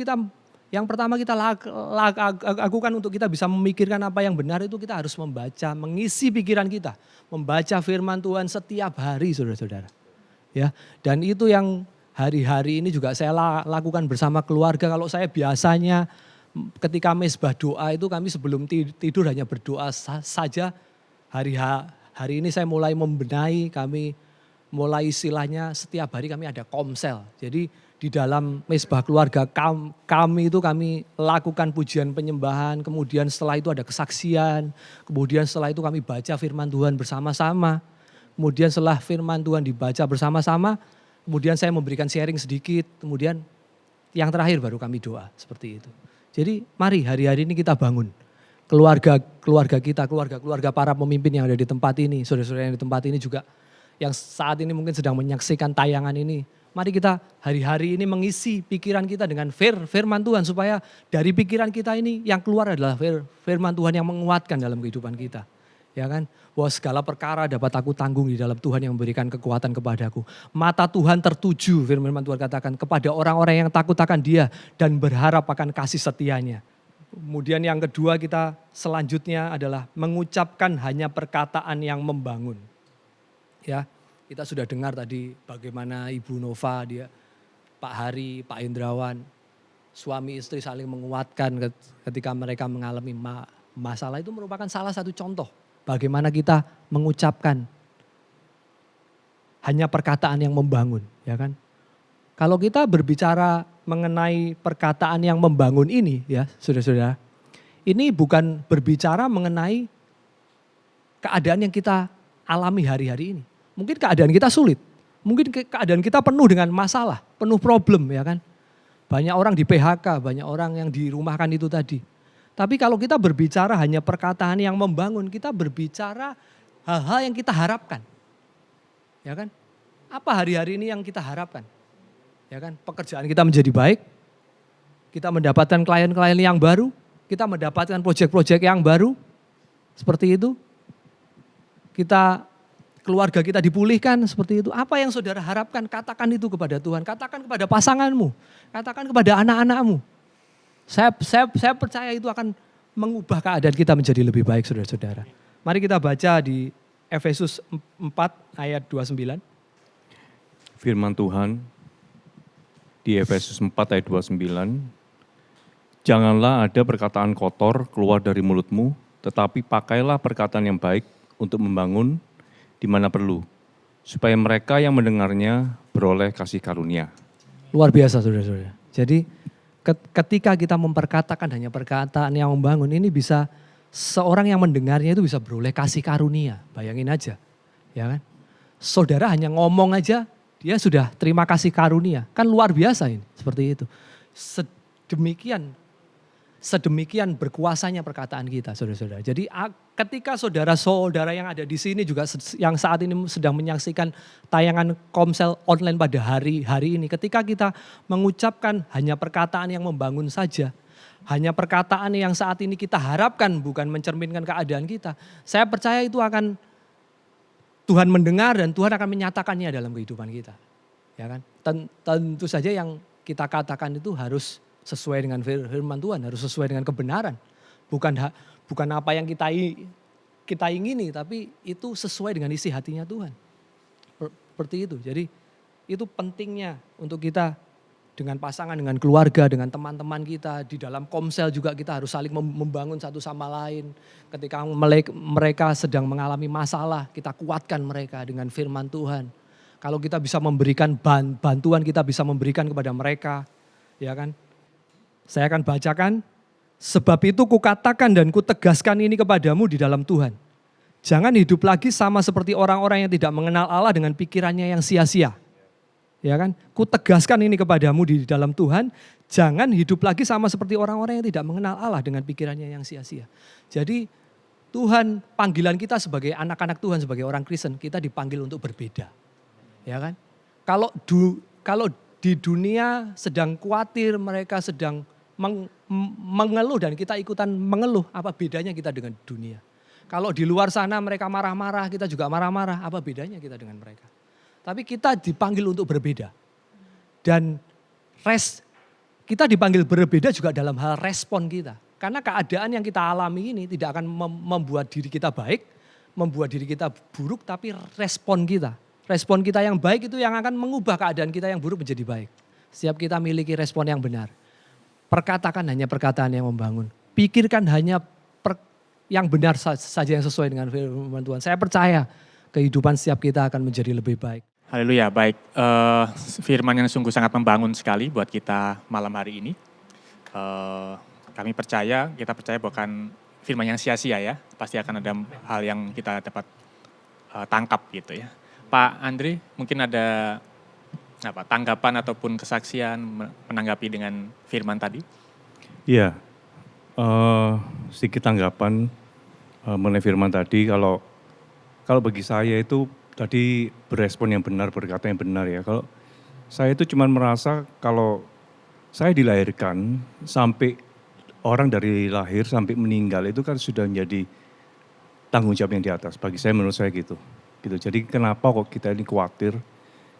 yang pertama kita lakukan untuk kita bisa memikirkan apa yang benar itu kita harus membaca, mengisi pikiran kita. Membaca firman Tuhan setiap hari saudara-saudara. Ya, dan itu yang hari-hari ini juga saya lakukan bersama keluarga. Kalau saya biasanya ketika mesbah doa itu kami sebelum tidur hanya berdoa saja. Hari ini saya mulai membenahi, kami mulai istilahnya setiap hari kami ada komsel. Jadi di dalam mesbah keluarga kami itu kami lakukan pujian penyembahan, kemudian setelah itu ada kesaksian, kemudian setelah itu kami baca firman Tuhan bersama-sama. Kemudian setelah firman Tuhan dibaca bersama-sama, kemudian saya memberikan sharing sedikit, kemudian yang terakhir baru kami doa, seperti itu. Jadi mari hari-hari ini kita bangun keluarga kita, keluarga para pemimpin yang ada di tempat ini, saudara-saudara yang di tempat ini juga yang saat ini mungkin sedang menyaksikan tayangan ini. Mari kita hari-hari ini mengisi pikiran kita dengan firman Tuhan supaya dari pikiran kita ini yang keluar adalah firman Tuhan yang menguatkan dalam kehidupan kita. Ya kan? Bahwa segala perkara dapat aku tanggung di dalam Tuhan yang memberikan kekuatan kepadaku. Mata Tuhan tertuju, firman Tuhan katakan, kepada orang-orang yang takut akan Dia dan berharap akan kasih setianya. Kemudian yang kedua kita selanjutnya adalah mengucapkan hanya perkataan yang membangun. Ya. Kita sudah dengar tadi bagaimana Ibu Nova, Pak Hari, Pak Indrawan, suami istri saling menguatkan ketika mereka mengalami masalah. Itu merupakan salah satu contoh bagaimana kita mengucapkan hanya perkataan yang membangun, ya kan? Kalau kita berbicara mengenai perkataan yang membangun ini, ya saudara-saudara, ini bukan berbicara mengenai keadaan yang kita alami hari-hari ini. Mungkin keadaan kita sulit, mungkin keadaan kita penuh dengan masalah, penuh problem ya kan. Banyak orang di PHK, banyak orang yang dirumahkan itu tadi. Tapi kalau kita berbicara hanya perkataan yang membangun, kita berbicara hal-hal yang kita harapkan. Ya kan? Apa hari-hari ini yang kita harapkan? Ya kan? Pekerjaan kita menjadi baik, kita mendapatkan klien-klien yang baru, kita mendapatkan proyek-proyek yang baru, seperti itu. Keluarga kita dipulihkan, seperti itu. Apa yang saudara harapkan, katakan itu kepada Tuhan. Katakan kepada pasanganmu, katakan kepada anak-anakmu. Saya percaya itu akan mengubah keadaan kita menjadi lebih baik, saudara-saudara. Mari kita baca di Efesus 4 ayat 29. Firman Tuhan di Efesus 4 ayat 29. Janganlah ada perkataan kotor keluar dari mulutmu, tetapi pakailah perkataan yang baik untuk membangun di mana perlu, supaya mereka yang mendengarnya beroleh kasih karunia. Luar biasa, saudara-saudara. Jadi ketika kita memperkatakan hanya perkataan yang membangun, ini bisa seorang yang mendengarnya itu bisa beroleh kasih karunia. Bayangin aja, ya kan? Saudara hanya ngomong aja, dia sudah terima kasih karunia. Kan luar biasa ini, seperti itu. Sedemikian berkuasanya perkataan kita, saudara-saudara. Jadi ketika saudara-saudara yang ada di sini juga yang saat ini sedang menyaksikan tayangan Komsel online pada hari ini, ketika kita mengucapkan hanya perkataan yang membangun saja, hanya perkataan yang saat ini kita harapkan bukan mencerminkan keadaan kita, saya percaya itu akan Tuhan mendengar dan Tuhan akan menyatakannya dalam kehidupan kita. Ya kan? Tentu saja yang kita katakan itu harus sesuai dengan firman Tuhan, harus sesuai dengan kebenaran. Bukan apa yang kita ingini, tapi itu sesuai dengan isi hatinya Tuhan. Seperti itu. Jadi itu pentingnya untuk kita dengan pasangan, dengan keluarga, dengan teman-teman kita. Di dalam Komsel juga kita harus saling membangun satu sama lain. Ketika mereka sedang mengalami masalah, kita kuatkan mereka dengan firman Tuhan. Kalau kita bisa memberikan bantuan, kita bisa memberikan kepada mereka. Ya kan? Saya akan bacakan, sebab itu kukatakan dan kutegaskan ini kepadamu di dalam Tuhan. Jangan hidup lagi sama seperti orang-orang yang tidak mengenal Allah dengan pikirannya yang sia-sia. Ya kan? Kutegaskan ini kepadamu di dalam Tuhan, jangan hidup lagi sama seperti orang-orang yang tidak mengenal Allah dengan pikirannya yang sia-sia. Jadi Tuhan, panggilan kita sebagai anak-anak Tuhan, sebagai orang Kristen, kita dipanggil untuk berbeda. Ya kan? Kalau di dunia sedang khawatir, mereka sedang mengeluh dan kita ikutan mengeluh, apa bedanya kita dengan dunia? Kalau di luar sana mereka marah-marah, kita juga marah-marah, apa bedanya kita dengan mereka? Tapi kita dipanggil untuk berbeda. Dan kita dipanggil berbeda juga dalam hal respon kita. Karena keadaan yang kita alami ini tidak akan membuat diri kita baik, membuat diri kita buruk, tapi respon kita. Respon kita yang baik itu yang akan mengubah keadaan kita yang buruk menjadi baik. Setiap kita miliki respon yang benar. Perkatakan hanya perkataan yang membangun. Pikirkan hanya yang benar saja yang sesuai dengan firman Tuhan. Saya percaya kehidupan setiap kita akan menjadi lebih baik. Haleluya, baik. Firman yang sungguh sangat membangun sekali buat kita malam hari ini. Kita percaya bukan firman yang sia-sia ya. Pasti akan ada hal yang kita dapat tangkap gitu ya. Pak Andri, mungkin ada tanggapan ataupun kesaksian menanggapi dengan firman tadi? Iya, sedikit tanggapan mengenai firman tadi. Kalau bagi saya itu tadi berespon yang benar, berkata yang benar ya. Kalau saya itu cuma merasa kalau saya dilahirkan sampai orang dari lahir sampai meninggal itu kan sudah menjadi tanggung jawab yang di atas. Bagi saya, menurut saya gitu. Jadi kenapa kok kita ini khawatir?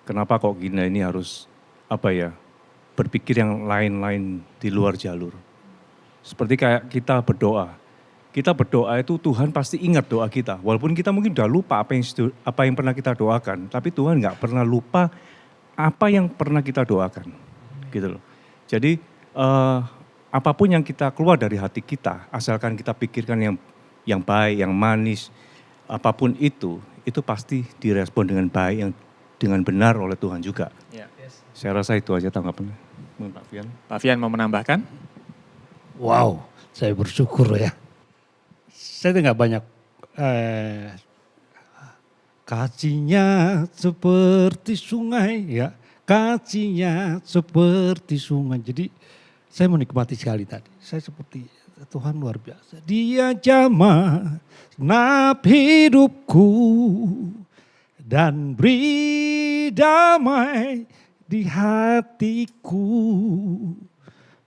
Kenapa kok kita ini harus berpikir yang lain-lain di luar jalur? Seperti kayak kita berdoa. Kita berdoa itu Tuhan pasti ingat doa kita. Walaupun kita mungkin udah lupa apa yang pernah kita doakan, tapi Tuhan nggak pernah lupa apa yang pernah kita doakan. Gitu loh. Jadi apapun yang kita keluar dari hati kita, asalkan kita pikirkan yang baik, yang manis, apapun itu pasti direspon dengan baik, dengan benar oleh Tuhan juga. Ya. Yes. Saya rasa itu aja tanggapannya. Pak Fian. Pak Fian mau menambahkan? Wow, saya bersyukur ya. Saya tidak banyak kasihnya seperti sungai ya. Kasihnya seperti sungai. Jadi saya menikmati sekali tadi. Saya seperti Tuhan luar biasa. Dia jamah nap hidupku. dan beri damai di hatiku.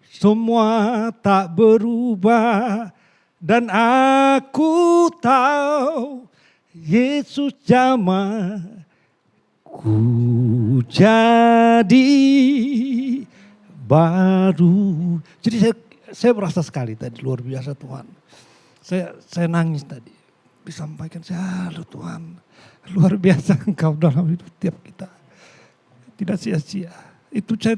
Semua tak berubah dan aku tahu Yesus jamah ku jadi baru. Jadi saya merasa sekali tadi luar biasa Tuhan. Saya nangis tadi disampaikan, aduh Tuhan luar biasa Engkau dalam hidup tiap kita. Tidak sia-sia. Itu saya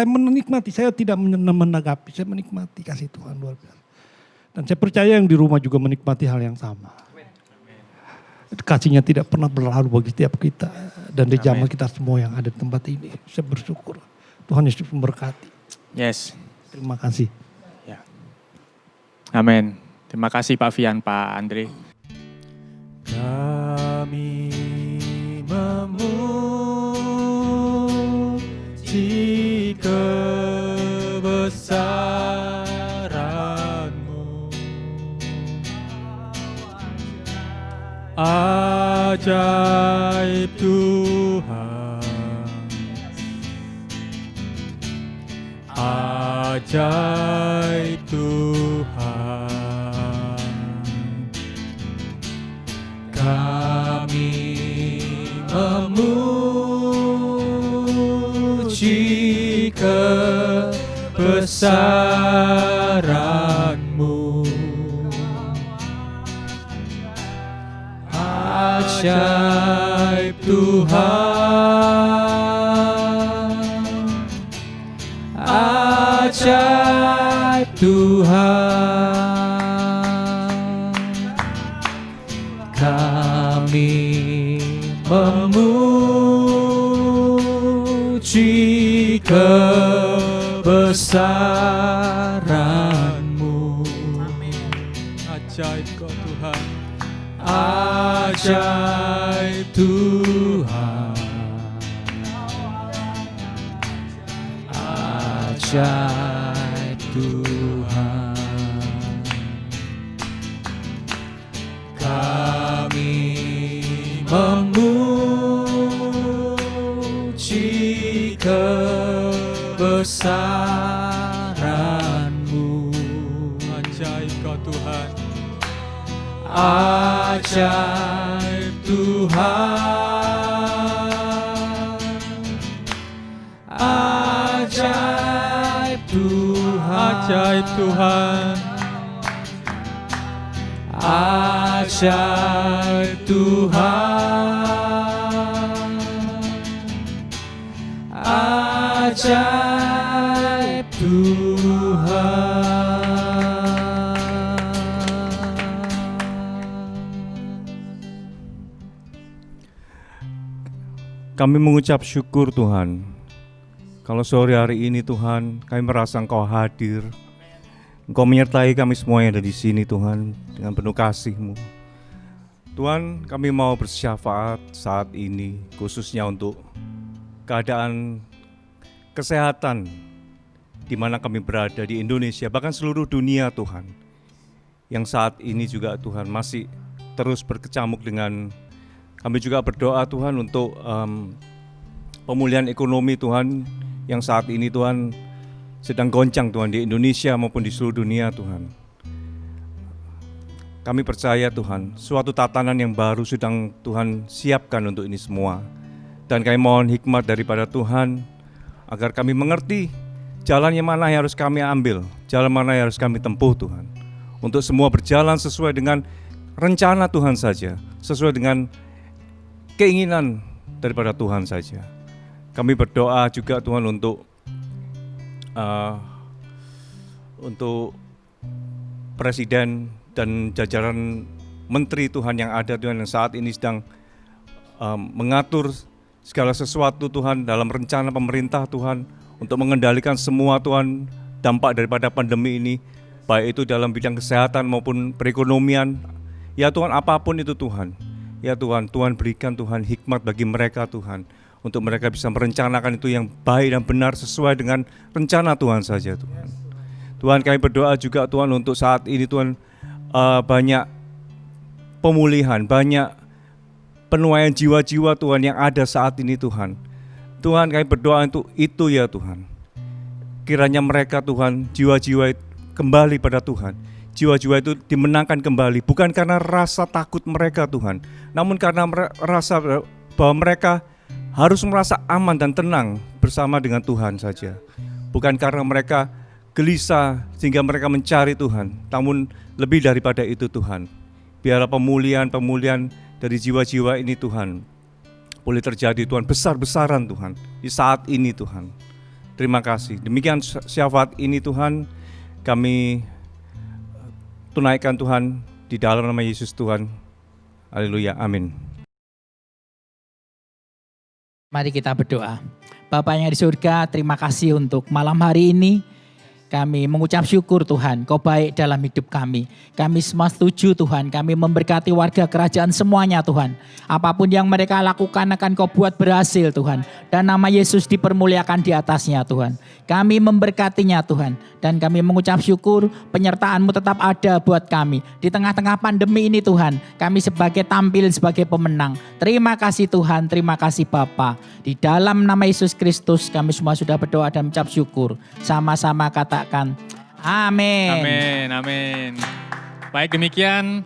menikmati, saya tidak menanggapi, saya menikmati kasih Tuhan luar biasa. Dan saya percaya yang di rumah juga menikmati hal yang sama. Kasihnya tidak pernah berlalu bagi setiap kita. Dan di zaman kita semua yang ada di tempat ini. Saya bersyukur. Tuhan Yesus memberkati. Yes. Terima kasih. Ya. Amin. Terima kasih Pak Fian, Pak Andre. Kami memuji kebesaran-Mu, ajaib Tuhan, ajaib Tuhan. Kami memuji kebesaran-Mu, ajaib Tuhan, ajaib Tuhan. Kami memuji kebesaran-Mu, Ajaib Kau Tuhan. ajaib Tuhan, ajaib Tuhan. Kami memuji kebesaran-Mu, Ajaib Kau Tuhan. ajaib Tuhan, ajaib Tuhan, Ajaib Tuhan. ajaib Tuhan, ajaib Tuhan. Kami mengucap syukur Tuhan. Kalau sore hari ini Tuhan, kami merasa Engkau hadir. Engkau menyertai kami semua yang ada di sini Tuhan, dengan penuh kasih-Mu. Tuhan, kami mau bersyafaat saat ini, khususnya untuk keadaan kesehatan di mana kami berada di Indonesia, bahkan seluruh dunia Tuhan. Yang saat ini juga Tuhan masih terus berkecamuk dengan. Kami juga berdoa Tuhan untuk pemulihan ekonomi Tuhan yang saat ini Tuhan sedang goncang Tuhan di Indonesia maupun di seluruh dunia Tuhan. Kami percaya Tuhan, suatu tatanan yang baru sedang Tuhan siapkan untuk ini semua. Dan kami mohon hikmat daripada Tuhan agar kami mengerti jalan yang mana yang harus kami ambil, jalan mana yang harus kami tempuh Tuhan. Untuk semua berjalan sesuai dengan rencana Tuhan saja, sesuai dengan keinginan daripada Tuhan saja. Kami berdoa juga Tuhan untuk Presiden dan jajaran Menteri Tuhan yang ada Tuhan yang saat ini sedang mengatur segala sesuatu Tuhan dalam rencana pemerintah Tuhan untuk mengendalikan semua Tuhan dampak daripada pandemi ini, baik itu dalam bidang kesehatan maupun perekonomian. Ya Tuhan, apapun itu Tuhan. Ya Tuhan, Tuhan berikan Tuhan hikmat bagi mereka Tuhan, untuk mereka bisa merencanakan itu yang baik dan benar sesuai dengan rencana Tuhan saja Tuhan. Tuhan, kami berdoa juga Tuhan untuk saat ini Tuhan banyak pemulihan, banyak penuaian jiwa-jiwa Tuhan yang ada saat ini Tuhan. Tuhan, kami berdoa untuk itu ya Tuhan. Kiranya mereka Tuhan, jiwa-jiwa kembali pada Tuhan. Jiwa-jiwa itu dimenangkan kembali, bukan karena rasa takut mereka Tuhan, namun karena rasa bahwa mereka harus merasa aman dan tenang bersama dengan Tuhan saja. Bukan karena mereka gelisah sehingga mereka mencari Tuhan, namun lebih daripada itu Tuhan. Biarlah pemulihan dari jiwa-jiwa ini Tuhan boleh terjadi Tuhan, besar-besaran Tuhan di saat ini Tuhan. Terima kasih. Demikian syafaat ini Tuhan kami tunaikan Tuhan di dalam nama Yesus Tuhan. Haleluya, amin. Mari kita berdoa. Bapa yang di surga, terima kasih untuk malam hari ini. Kami mengucap syukur Tuhan, Kau baik dalam hidup kami. Kami semua setuju Tuhan, kami memberkati warga kerajaan semuanya Tuhan. Apapun yang mereka lakukan akan Kau buat berhasil Tuhan. Dan nama Yesus dipermuliakan di atasnya Tuhan. Kami memberkatinya Tuhan. Dan kami mengucap syukur penyertaan-Mu tetap ada buat kami. Di tengah-tengah pandemi ini Tuhan, kami tampil sebagai pemenang. Terima kasih Tuhan, terima kasih Bapa. Di dalam nama Yesus Kristus kami semua sudah berdoa dan mengucap syukur. Sama-sama katakan amin. Amin, amin. Baik, demikian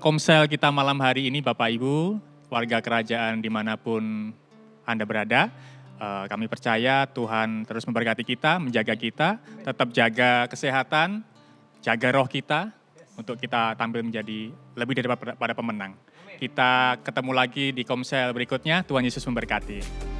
komsel kita malam hari ini Bapak Ibu, warga kerajaan dimanapun Anda berada. Kami percaya Tuhan terus memberkati kita, menjaga kita, tetap jaga kesehatan, jaga roh kita, untuk kita tampil menjadi lebih daripada pemenang. Kita ketemu lagi di komsel berikutnya, Tuhan Yesus memberkati.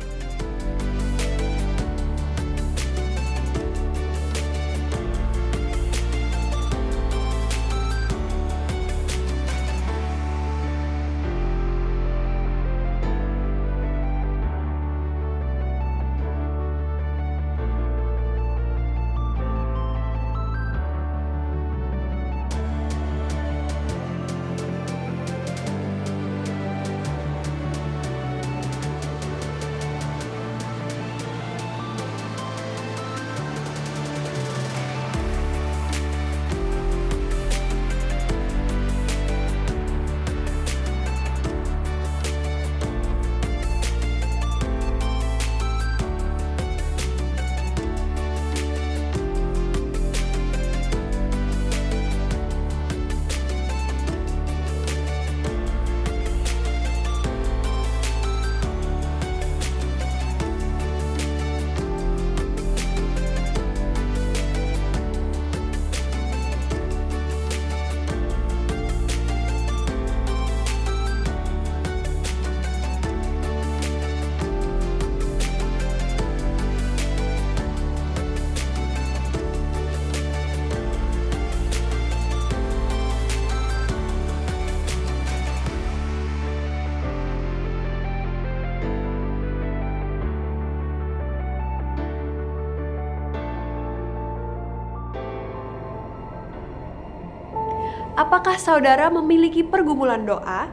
Apakah saudara memiliki pergumulan doa?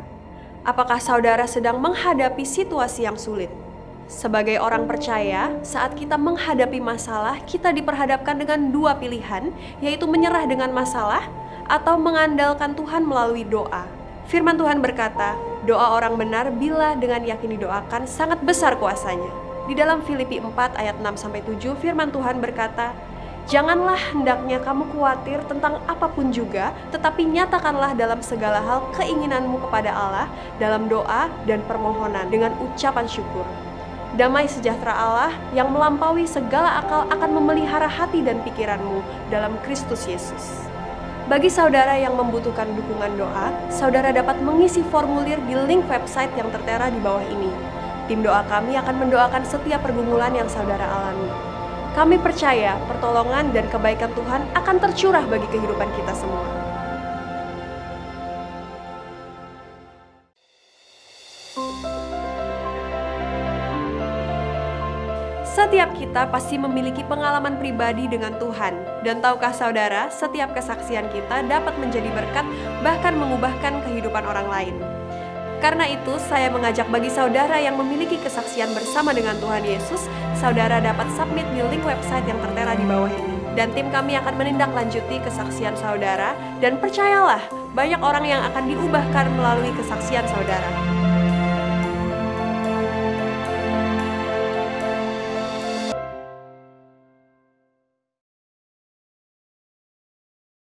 Apakah saudara sedang menghadapi situasi yang sulit? Sebagai orang percaya, saat kita menghadapi masalah, kita diperhadapkan dengan dua pilihan, yaitu menyerah dengan masalah atau mengandalkan Tuhan melalui doa. Firman Tuhan berkata, doa orang benar bila dengan yakin didoakan sangat besar kuasanya. Di dalam Filipi 4 ayat 6-7 firman Tuhan berkata, janganlah hendaknya kamu khawatir tentang apapun juga, tetapi nyatakanlah dalam segala hal keinginanmu kepada Allah dalam doa dan permohonan dengan ucapan syukur. Damai sejahtera Allah yang melampaui segala akal akan memelihara hati dan pikiranmu dalam Kristus Yesus. Bagi saudara yang membutuhkan dukungan doa, saudara dapat mengisi formulir di link website yang tertera di bawah ini. Tim doa kami akan mendoakan setiap pergumulan yang saudara alami. Kami percaya pertolongan dan kebaikan Tuhan akan tercurah bagi kehidupan kita semua. Setiap kita pasti memiliki pengalaman pribadi dengan Tuhan. Dan tahukah saudara, setiap kesaksian kita dapat menjadi berkat, bahkan mengubahkan kehidupan orang lain. Karena itu, saya mengajak bagi saudara yang memiliki kesaksian bersama dengan Tuhan Yesus, saudara dapat submit di link website yang tertera di bawah ini. Dan tim kami akan menindaklanjuti kesaksian saudara, dan percayalah, banyak orang yang akan diubahkan melalui kesaksian saudara.